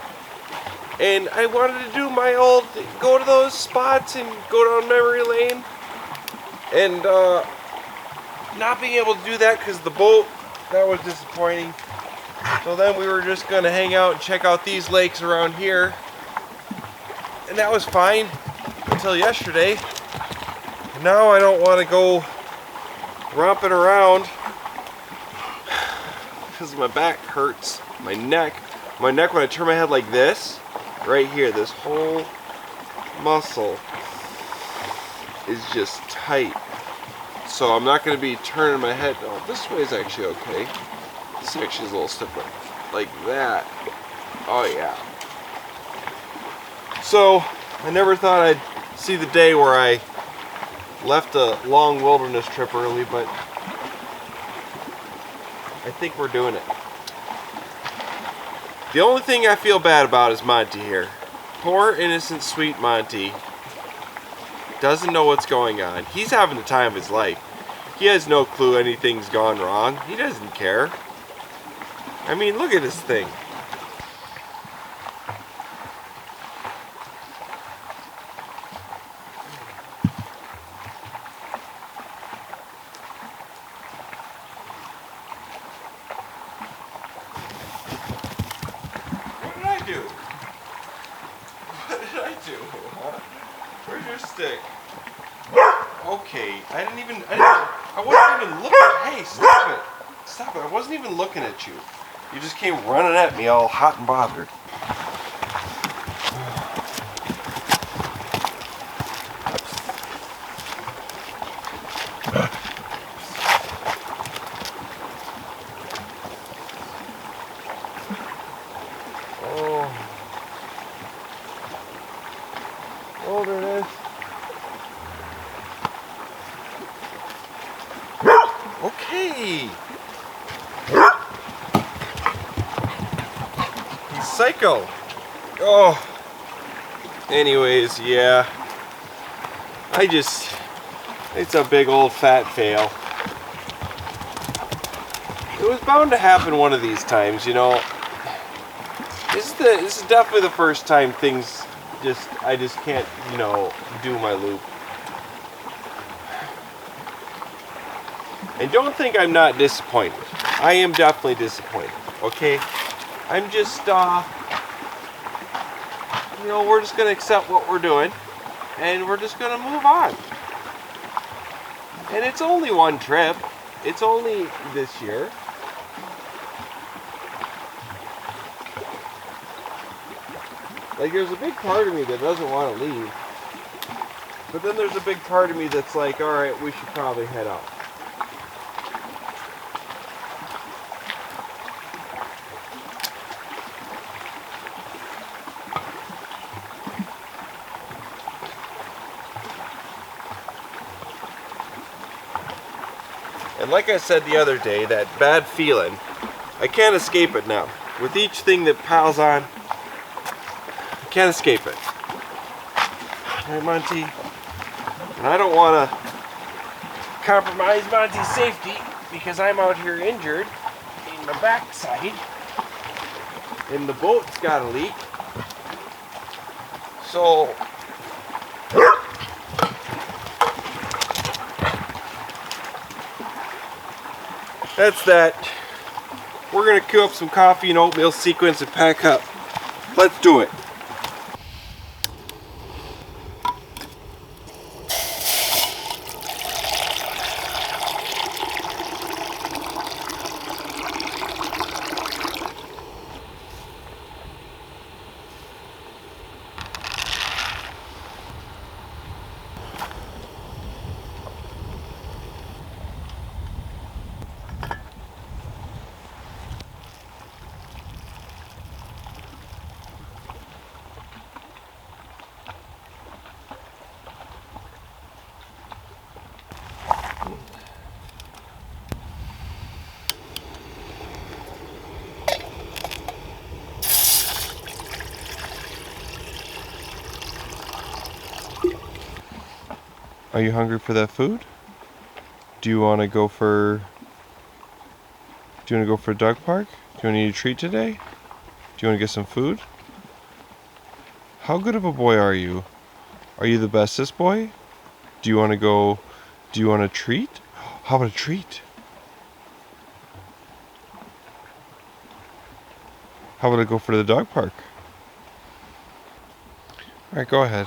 And I wanted to do my old, go to those spots and go down memory lane. And not being able to do that because the boat, that was disappointing. So then we were just going to hang out and check out these lakes around here. And that was fine until yesterday. And now I don't want to go romping around because my back hurts. My neck when I turn my head like this, right here, this whole muscle is just tight. So I'm not going to be turning my head. Oh, this way is actually okay. This actually is a little stiffer. Like that. Oh yeah. So I never thought I'd see the day where I left a long wilderness trip early, but I think we're doing it. The only thing I feel bad about is Monty here. Poor innocent sweet Monty doesn't know what's going on. He's having the time of his life. He has no clue anything's gone wrong. He doesn't care. I mean, look at this thing. What did I do? What did I do? Huh? Where's your stick? Okay, I wasn't even looking. Hey, stop it. Stop it. I wasn't even looking at you. You just came running at me all hot and bothered. Oh, there it is. Okay. He's psycho. Oh. Anyways, yeah. It's a big old fat fail. It was bound to happen one of these times, you know. This is definitely the first time I just can't, you know, do my loop. And don't think I'm not disappointed. I am definitely disappointed, okay? I'm just, you know, we're just going to accept what we're doing, and we're just going to move on. And it's only one trip. It's only this year. Like, there's a big part of me that doesn't want to leave. But then there's a big part of me that's like, alright, we should probably head out. And like I said the other day, that bad feeling, I can't escape it now. With each thing that piles on, I can't escape it. Alright, Monty. And I don't want to compromise Monty's safety because I'm out here injured in my backside. And the boat's got a leak. So that's that. We're gonna queue up some coffee and oatmeal sequence and pack up. Let's do it. Are you hungry for that food? Do you want to go for a dog park? Do you want to eat a treat today? Do you want to get some food? How good of a boy are you? Are you the bestest boy? Do you want a treat? How about a treat? How about I go for the dog park? Alright, go ahead.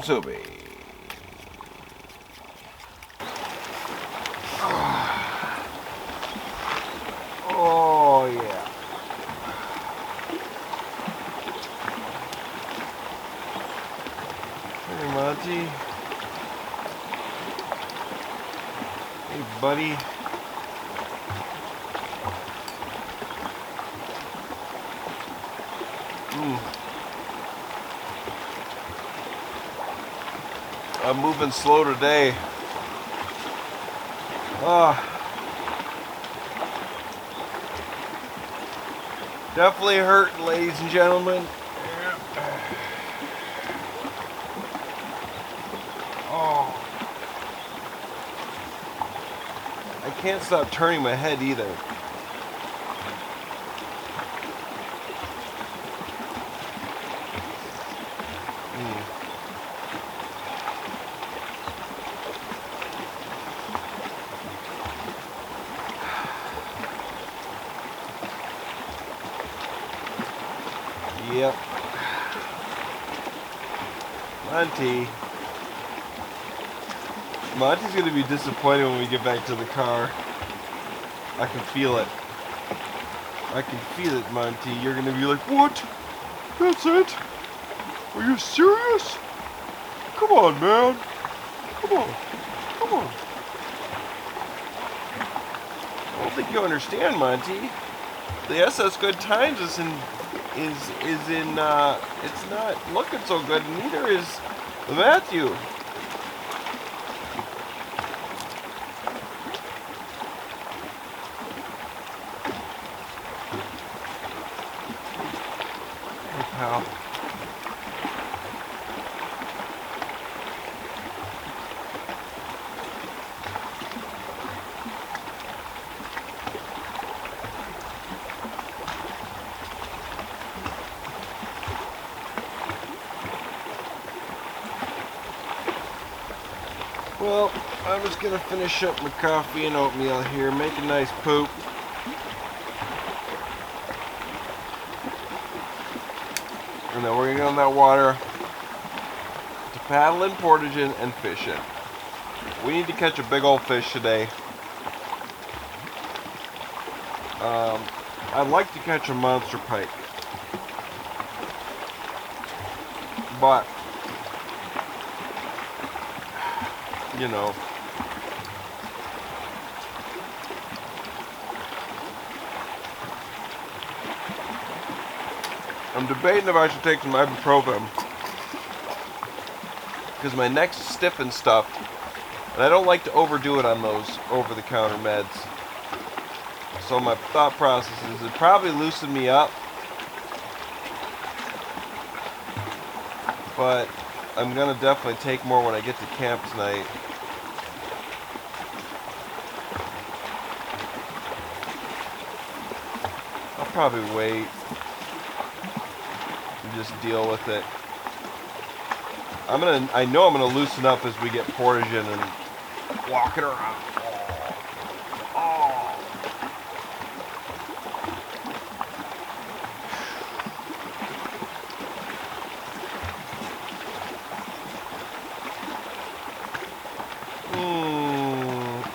Zuby. Oh yeah. Hey Monty. Hey buddy. I'm moving slow today. Definitely hurting, ladies and gentlemen. Oh. I can't stop turning my head either. Yep. Monty's gonna be disappointed when we get back to the car. I can feel it. I can feel it, Monty. You're gonna be like, What? That's it? Are you serious? Come on, man. Come on. Come on. I don't think you understand, Monty. The SS Good Times is it's not looking so good, and neither is the Matthew. Hey, pal. Well, I'm just gonna finish up my coffee and oatmeal here, make a nice poop. And then we're gonna get on that water to paddle in portaging and fishing. We need to catch a big old fish today. I'd like to catch a monster pike, but you know, I'm debating if I should take some ibuprofen because my neck's stiff and stuff, And I don't like to overdo it on those over-the-counter meds. So my thought process is it probably loosened me up, but I'm gonna definitely take more when I get to camp tonight. I'll probably wait and just deal with it. I know I'm gonna loosen up as we get portage in and walking around.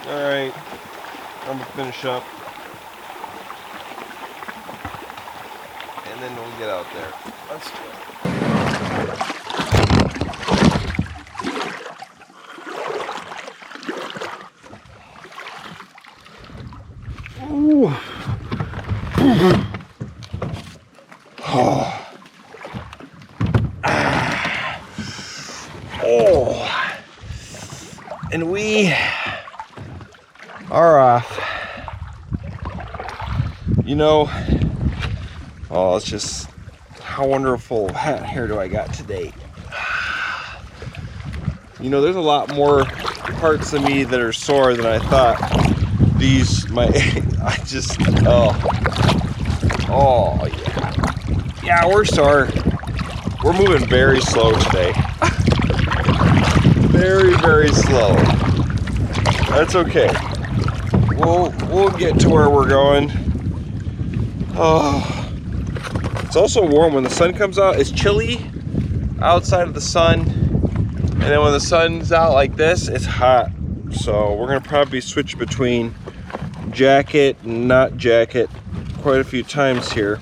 Alright, I'm gonna finish up and then we'll get out there. Let's go. And we are off. You know, it's just how wonderful of hat hair do I got today. You know, there's a lot more parts of me that are sore than I thought. Yeah, we're sore. We're moving very slow today. Very, very slow. That's okay. We'll get to where we're going. Oh, it's also warm when the sun comes out. It's chilly outside of the sun, and then when the sun's out like this, it's hot. So we're gonna probably switch between jacket and not jacket quite a few times here.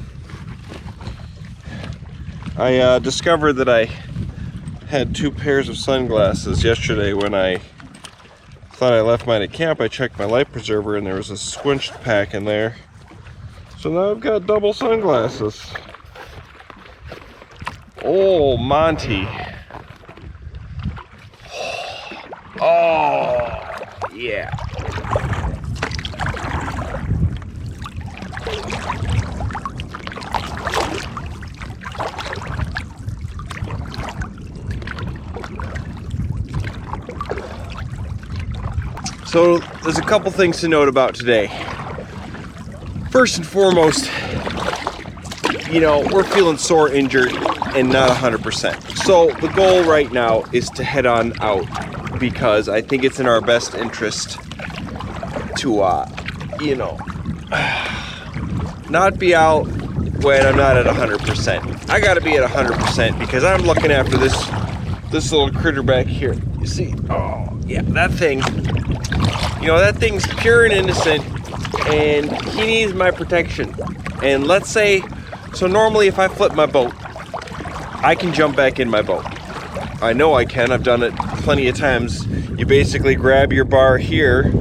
I discovered that I had 2 pairs of sunglasses yesterday when I thought I left mine at camp. I checked my life preserver and there was a squinched pack in there. So now I've got double sunglasses. Oh, Monty. Oh, yeah. So there's a couple things to note about today. First and foremost, you know, we're feeling sore, injured, and not 100%. So the goal right now is to head on out because I think it's in our best interest to, you know, not be out when I'm not at 100%. I gotta be at 100% because I'm looking after this little critter back here. You see? Oh, yeah, that thing. You know, that thing's pure and innocent, and he needs my protection. And let's say, so normally if I flip my boat, I can jump back in my boat. I know I can, I've done it plenty of times. You basically grab your bar here,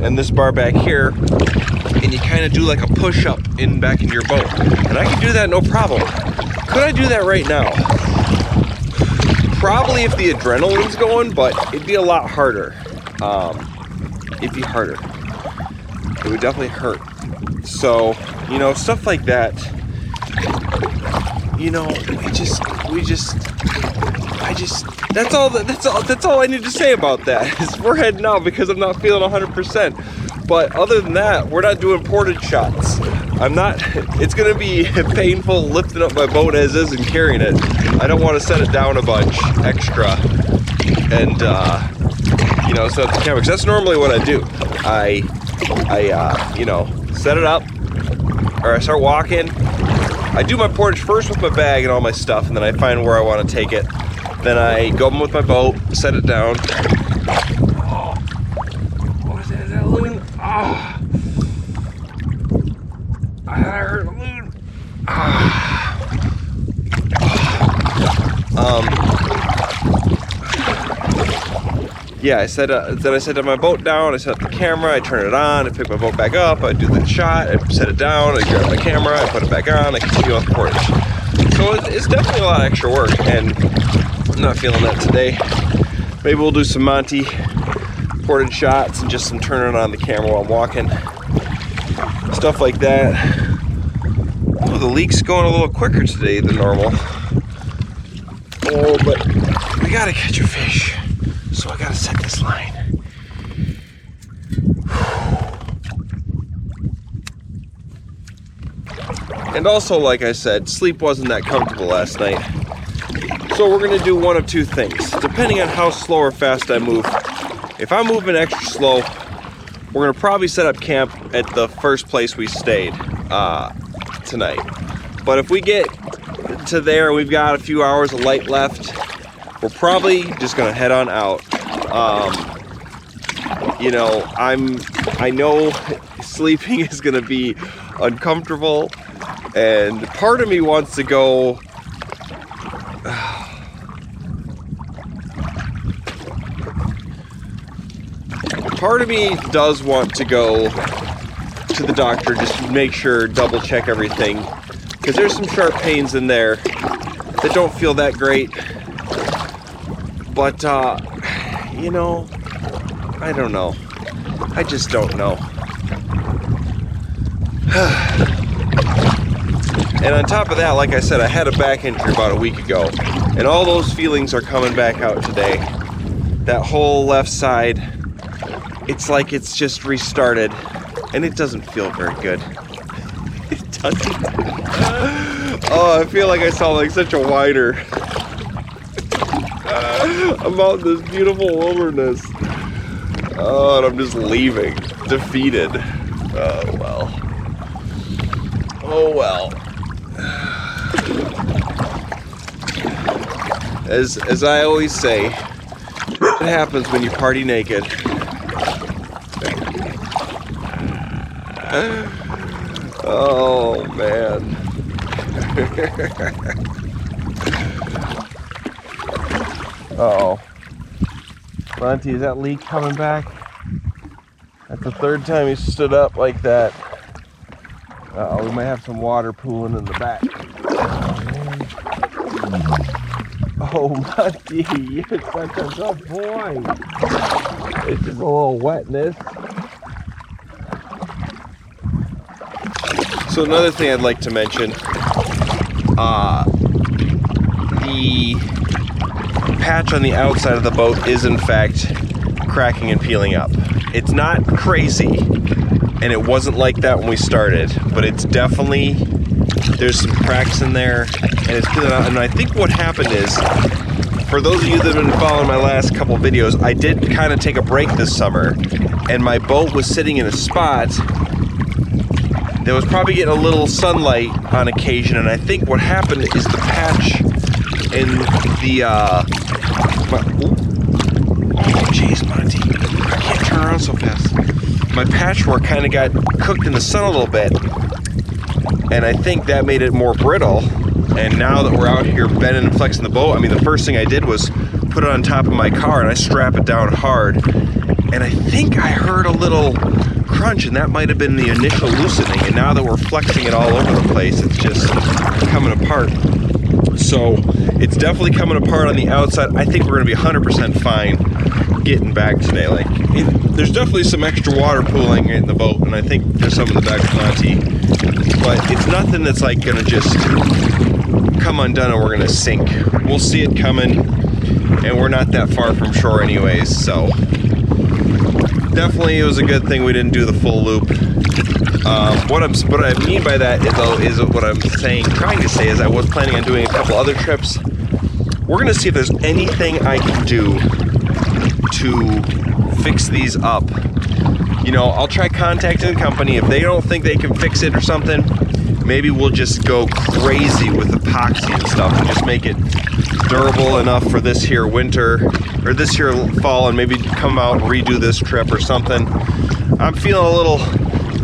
and this bar back here, and you kind of do like a push-up back in your boat. And I can do that no problem. Could I do that right now? Probably if the adrenaline's going, but it'd be a lot harder. It'd be harder. It would definitely hurt. So, you know, stuff like that. You know, that's all I need to say about that. Is we're heading out because I'm not feeling 100%. But other than that, we're not doing portage shots. It's gonna be painful lifting up my boat as is and carrying it. I don't want to set it down a bunch extra and you know, set up the camera, because that's normally what I do. I you know, set it up, or I start walking. I do my portage first with my bag and all my stuff, and then I find where I want to take it. Then I go with my boat, set it down. Oh, what is that? Is that a loon? Oh, I heard a loon. Yeah, then I set my boat down, I set up the camera, I turn it on, I pick my boat back up, I do that shot, I set it down, I grab my camera, I put it back on, I continue on the portage. So it's definitely a lot of extra work, and I'm not feeling that today. Maybe we'll do some Monty unsupported shots and just some turning on the camera while I'm walking. Stuff like that. Oh, the leak's going a little quicker today than normal. Oh, but we gotta catch a fish, so I gotta set this line. And also, like I said, sleep wasn't that comfortable last night. So we're gonna do one of two things, depending on how slow or fast I move. If I'm moving extra slow, we're gonna probably set up camp at the first place we stayed tonight. But if we get to there, we've got a few hours of light left, we're probably just gonna head on out. You know, I know sleeping is gonna be uncomfortable, and part of me wants to go. Part of me does want to go to the doctor just to make sure, double check everything, because there's some sharp pains in there that don't feel that great. But you know, I don't know. I just don't know. And on top of that, like I said, I had a back injury about a week ago, and all those feelings are coming back out today. That whole left side, it's like it's just restarted, and it doesn't feel very good. It doesn't. Oh, I feel like I sound like such a whiner. I'm out in this beautiful wilderness. Oh, and I'm just leaving, defeated. Oh, well. Oh, well. As I always say, it happens when you party naked. Oh, man. Uh-oh. Monty, is that leak coming back? That's the third time he stood up like that. Uh-oh, we might have some water pooling in the back. Oh, Monty, you're such a good boy. It's just a little wetness. So another thing I'd like to mention, the patch on the outside of the boat is in fact cracking and peeling up. It's not crazy, and it wasn't like that when we started, but it's definitely, there's some cracks in there, and it's peeling out. And I think what happened is, for those of you that have been following my last couple videos, I did kind of take a break this summer, and my boat was sitting in a spot that was probably getting a little sunlight on occasion, and I think what happened is the patch in the, oh jeez, Monty, I can't turn around so fast. My patchwork kind of got cooked in the sun a little bit, and I think that made it more brittle. And now that we're out here bending and flexing the boat, I mean, the first thing I did was put it on top of my car and I strap it down hard, and I think I heard a little crunch, and that might have been the initial loosening, and now that we're flexing it all over the place, it's just coming apart. So it's definitely coming apart on the outside. I think we're gonna be 100% fine getting back today. Like, there's definitely some extra water pooling in the boat, and I think there's some in the back of Monty, but it's nothing that's like gonna just come undone and we're gonna sink. We'll see it coming, and we're not that far from shore anyways, so definitely it was a good thing we didn't do the full loop. What I mean by that is what I'm trying to say is I was planning on doing a couple other trips. We're gonna see if there's anything I can do to fix these up. You know, I'll try contacting the company. If they don't think they can fix it or something, maybe we'll just go crazy with epoxy and stuff and just make it durable enough for this here winter, or this here fall, and maybe come out and redo this trip or something. I'm feeling a little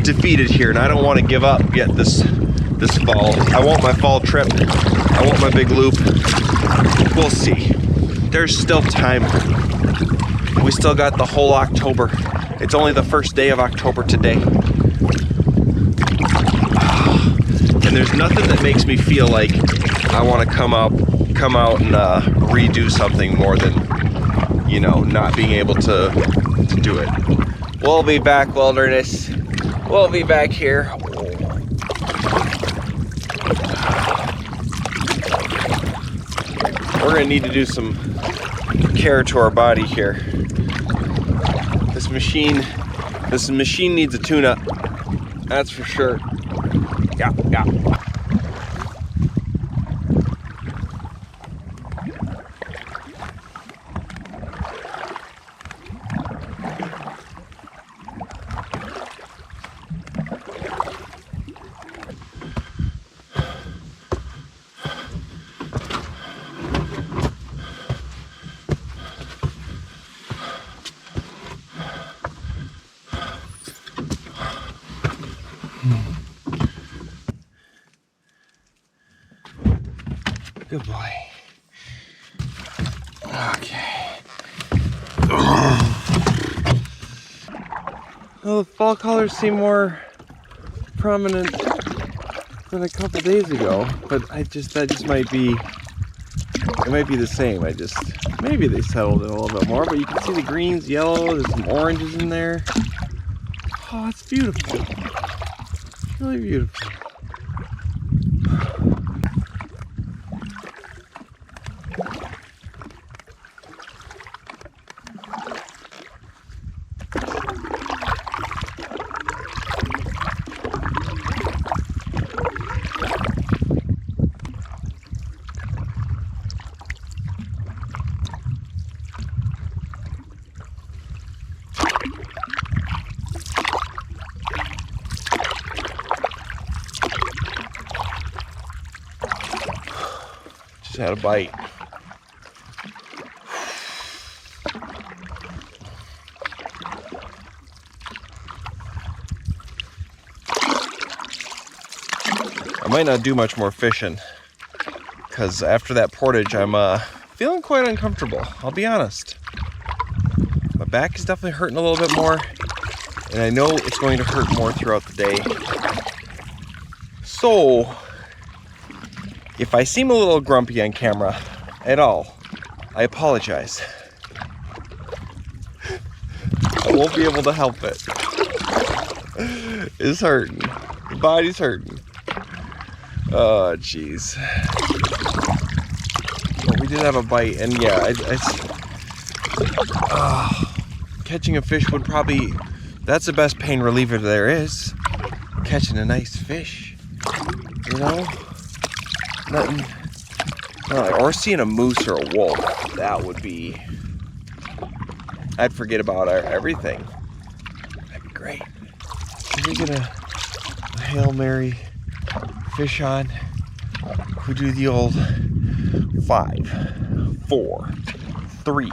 defeated here, and I don't want to give up yet this fall. I want my fall trip. I want my big loop. We'll see. There's still time. We still got the whole October. It's only the first day of October today. And there's nothing that makes me feel like I want to come out and redo something more than you know, not being able to do it. We'll be back, wilderness. We'll be back here. We're gonna need to do some care to our body here. This machine needs a tune-up. That's for sure. Yeah. Good boy. Okay. Well, the fall colors seem more prominent than a couple days ago, but that just might be, it might be the same. Maybe they settled in a little bit more, but you can see the greens, yellow, there's some oranges in there. Oh, it's beautiful. It's really beautiful. Just had a bite. I might not do much more fishing because after that portage I'm feeling quite uncomfortable, I'll be honest. My back is definitely hurting a little bit more, and I know it's going to hurt more throughout the day. So if I seem a little grumpy on camera at all, I apologize. I won't be able to help it. It's hurting. The body's hurting. Oh, jeez. Well, we did have a bite, and yeah, catching a fish would probably, that's the best pain reliever there is. Catching a nice fish, you know? Nothing, or seeing a moose or a wolf, that would be, I'd forget about everything. That'd be great. So we're gonna Hail Mary fish on. We do the old 5, 4, 3,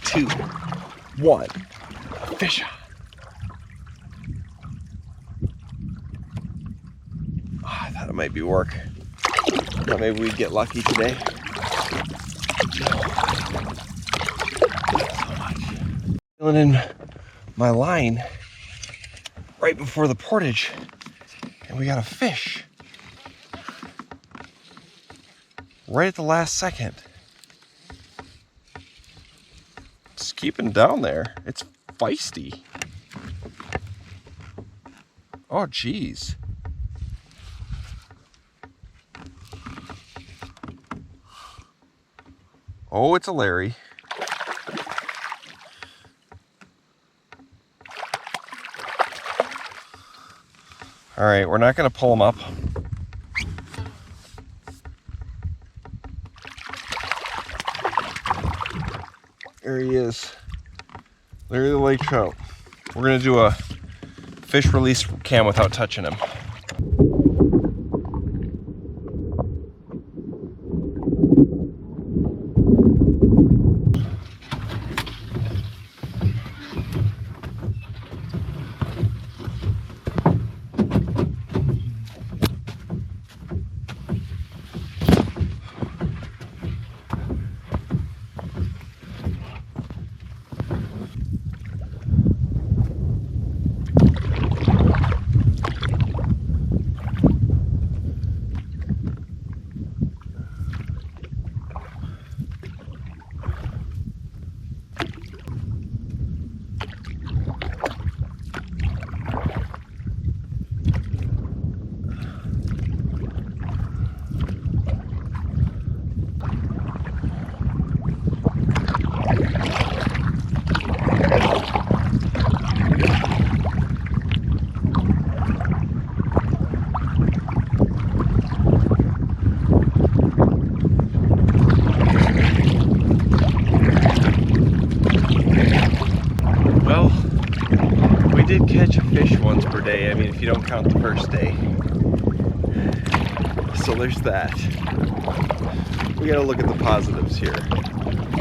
2, 1, fish on. Oh, I thought it might be work. Thought maybe we'd get lucky today. So much. Filling in my line right before the portage, and we got a fish right at the last second. Just keeping down there. It's feisty. Oh, geez. Oh, it's a Larry. All right, we're not going to pull him up. There he is. Larry the lake trout. We're going to do a fish release cam without touching him. Well, we did catch a fish once per day. I mean, if you don't count the first day. So there's that. We gotta look at the positives here.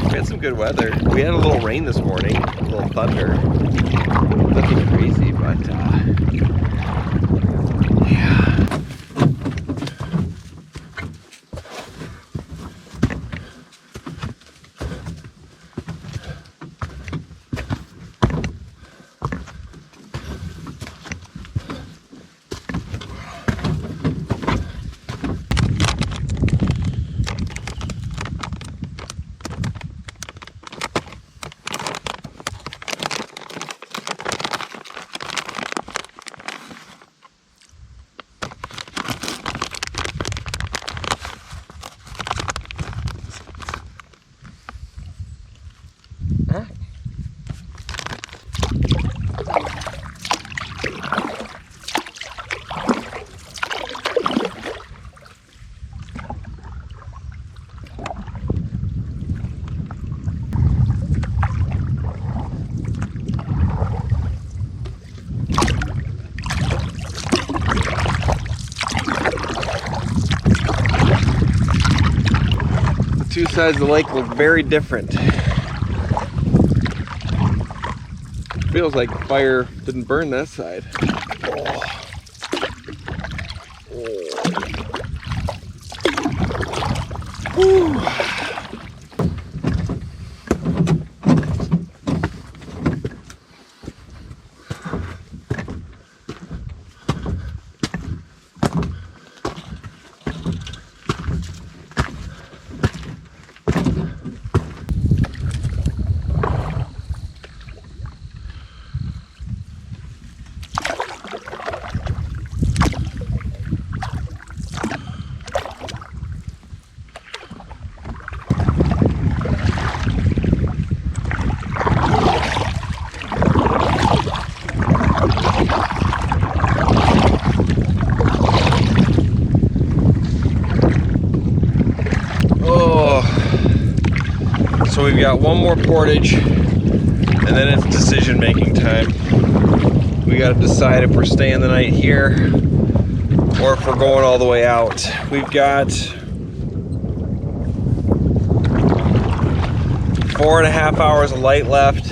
We had some good weather. We had a little rain this morning, a little thunder. Nothing crazy, but yeah. Two sides of the lake look very different. Feels like the fire didn't burn that side. Whew. So we've got one more portage, and then it's decision making time. We got to decide if we're staying the night here or if we're going all the way out. We've got 4.5 hours of light left.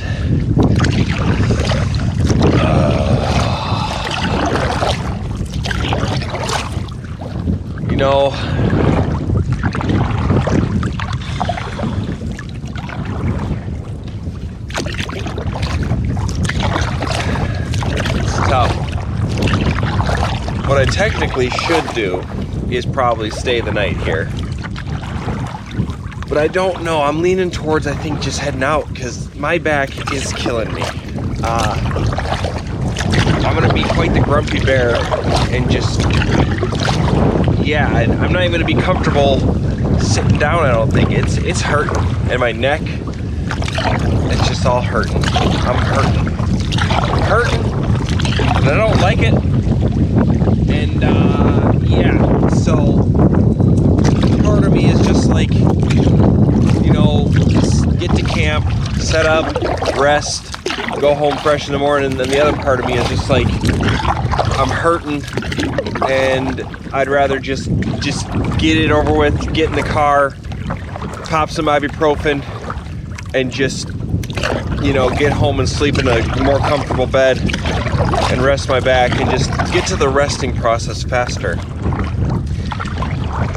You know, tough. What I technically should do is probably stay the night here. But I don't know. I'm leaning towards, I think, just heading out because my back is killing me. I'm going to be quite the grumpy bear and just, yeah, I'm not even going to be comfortable sitting down, I don't think. It's hurting. And my neck, it's just all hurting. I'm hurting. And I don't like it, and yeah, so part of me is just like, you know, get to camp, set up, rest, go home fresh in the morning, and then the other part of me is just like, I'm hurting, and I'd rather just get it over with, get in the car, pop some ibuprofen, and just, you know, get home and sleep in a more comfortable bed and rest my back and just get to the resting process faster.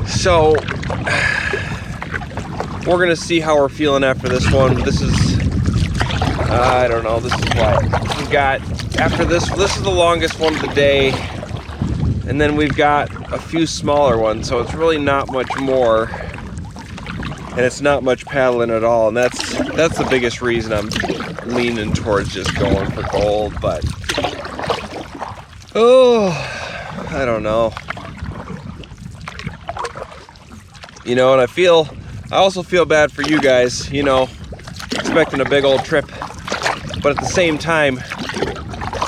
So we're gonna see how we're feeling after this one. This is, I don't know, this is what we've got after this. This is the longest one of the day, and then we've got a few smaller ones, so it's really not much more, and it's not much paddling at all, and that's the biggest reason I'm leaning towards just going for gold. But oh, I don't know. You know, and I also feel bad for you guys, you know, expecting a big old trip. But at the same time,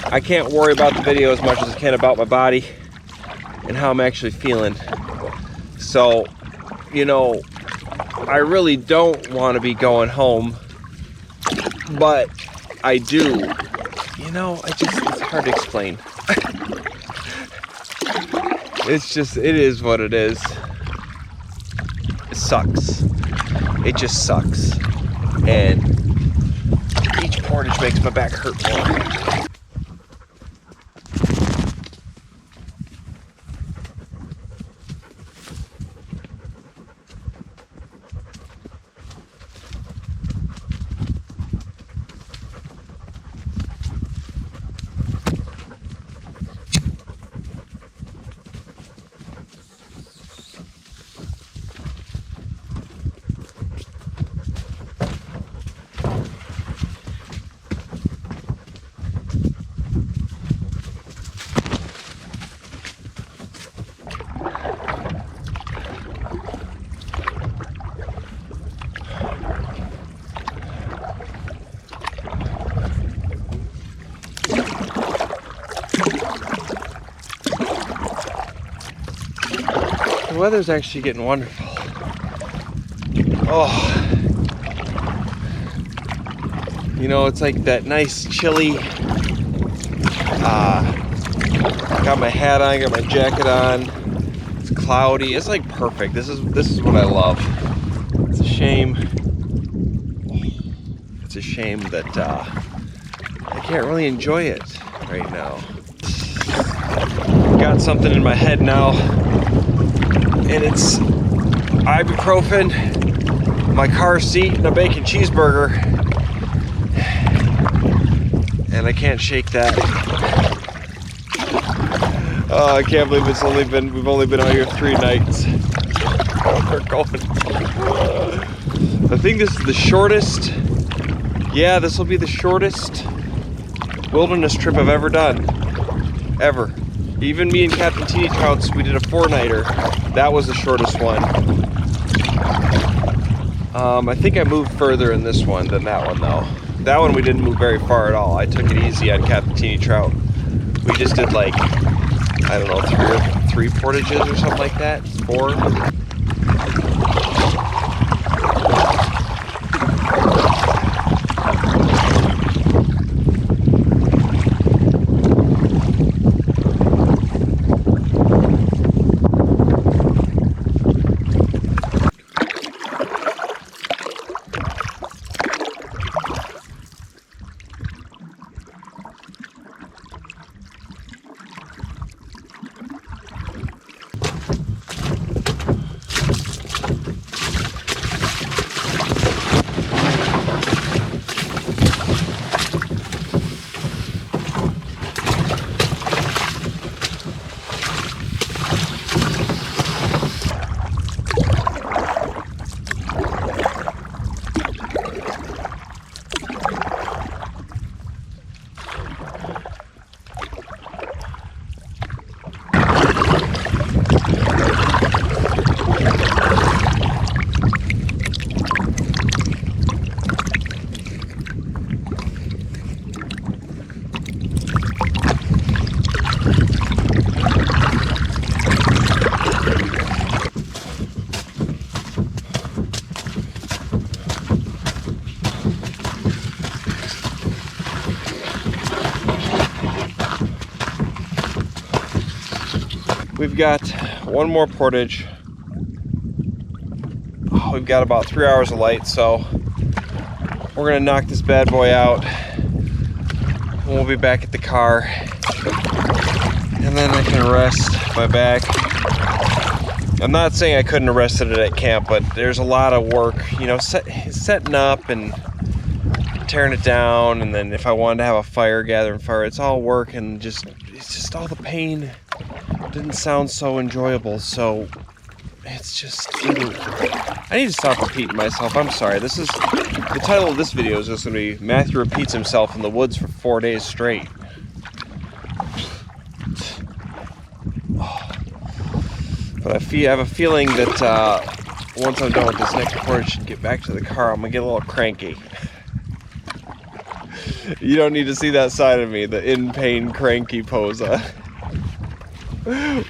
I can't worry about the video as much as I can about my body and how I'm actually feeling. So, you know, I really don't want to be going home, but I do. You know, it's hard to explain. It is what it is. It sucks. It just sucks. And each portage makes my back hurt more. The weather's actually getting wonderful. Oh, you know, it's like that nice chilly. Got my hat on, got my jacket on. It's cloudy. It's like perfect. This is what I love. It's a shame. It's a shame that I can't really enjoy it right now. Got something in my head now. And it's ibuprofen, my car seat, and a bacon cheeseburger. And I can't shake that. Oh, I can't believe we've only been out here 3 nights. Oh, we're going. I think this is the shortest. Yeah, this will be the shortest wilderness trip I've ever done. Ever. Even me and Captain Teeny Counts, we did a 4-nighter. That was the shortest one. I think I moved further in this one than that one though. That one we didn't move very far at all. I took it easy on Captain Teeny Trout. We just did like, I don't know, 3 portages or something like that. 4. We've got one more portage. Oh, we've got about 3 hours of light, so we're gonna knock this bad boy out. And we'll be back at the car. And then I can rest my back. I'm not saying I couldn't have rested it at camp, but there's a lot of work, you know, setting up and tearing it down, and then if I wanted to have a fire, gathering fire, it's all work, and it's just all the pain didn't sound so enjoyable. So it's just, I need to stop repeating myself. I'm sorry. This is the title of this video is just gonna be Matthew repeats himself in the woods for 4 days straight. But I have a feeling that once I'm done with this next portage and get back to the car, I'm gonna get a little cranky. You don't need to see that side of me, the in pain cranky Posa.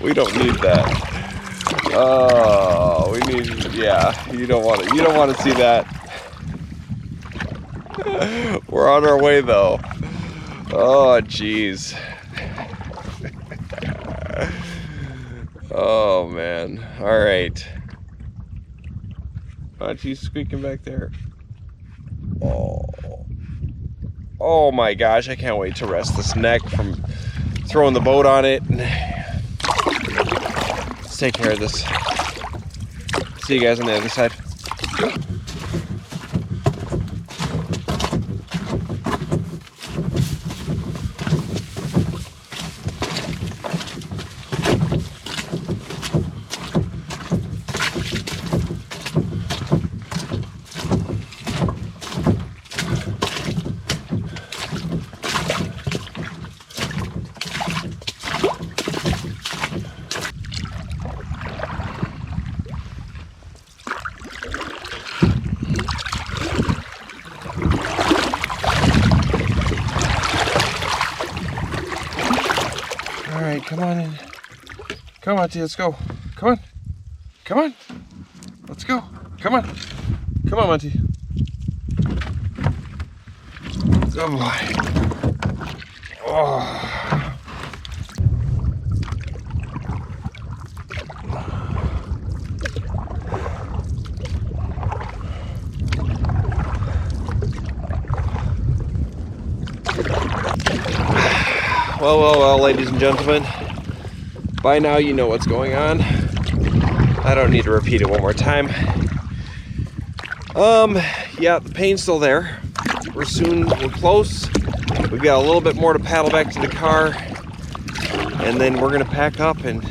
We don't need that. Oh, we need, yeah. You don't want to see that. We're on our way though. Oh, jeez. Oh, man. All right. Monty's squeaking back there. Oh. Oh my gosh, I can't wait to rest this neck from throwing the boat on it. Let's take care of this. See you guys on the other side. Come on in. Come on, Monty, let's go. Come on. Come on. Let's go. Come on. Come on, Monty. Oh boy. Oh. Well, ladies and gentlemen, by now you know what's going on. I don't need to repeat it one more time. Yeah, the pain's still there. We're close. We've got a little bit more to paddle back to the car, and then we're gonna pack up and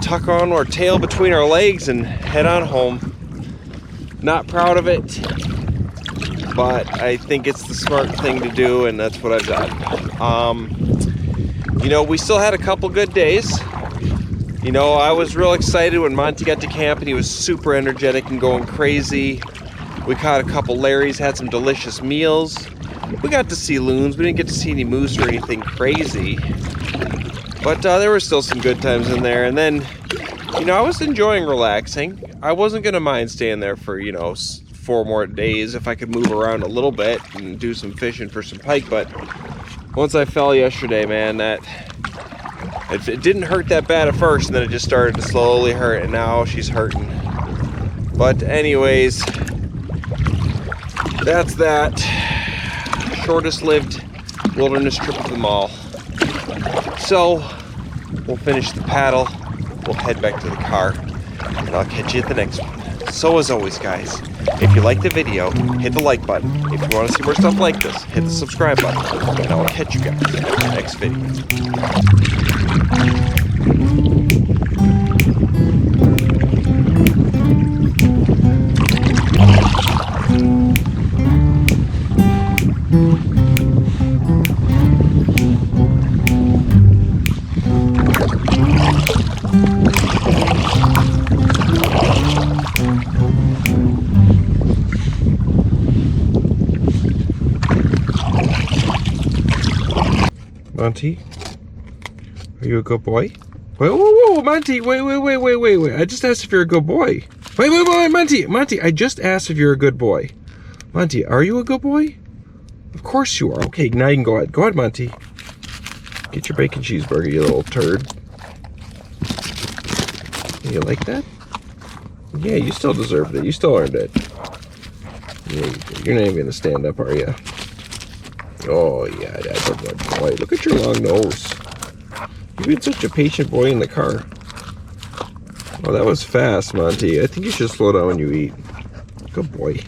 tuck on our tail between our legs and head on home. Not proud of it, but I think it's the smart thing to do, and that's what I've done. You know, we still had a couple good days. You know, I was real excited when Monty got to camp and he was super energetic and going crazy. We caught a couple Larrys, had some delicious meals. We got to see loons. We didn't get to see any moose or anything crazy. But there were still some good times in there. And then, you know, I was enjoying relaxing. I wasn't going to mind staying there for, you know, 4 more days if I could move around a little bit and do some fishing for some pike. But once I fell yesterday, man, it didn't hurt that bad at first, and then it just started to slowly hurt, and now she's hurting. But anyways, that's that. Shortest lived wilderness trip of them all. So we'll finish the paddle, we'll head back to the car, and I'll catch you at the next one. So as always, guys, if you like the video, hit the like button. If you want to see more stuff like this, hit the subscribe button, and I will catch you guys in the next video. Monty, are you a good boy? Wait, whoa, Monty, wait. I just asked if you're a good boy. Wait, Monty, I just asked if you're a good boy. Monty, are you a good boy? Of course you are. Okay, now you can go ahead. Go ahead, Monty. Get your bacon cheeseburger, you little turd. You like that? Yeah, you still deserved it. You still earned it. Yeah, you're not even gonna stand up, are you? Oh yeah, that's a good boy. Look at your long nose. You've been such a patient boy in the car. Oh, that was fast, Monty. I think you should slow down when you eat. Good boy.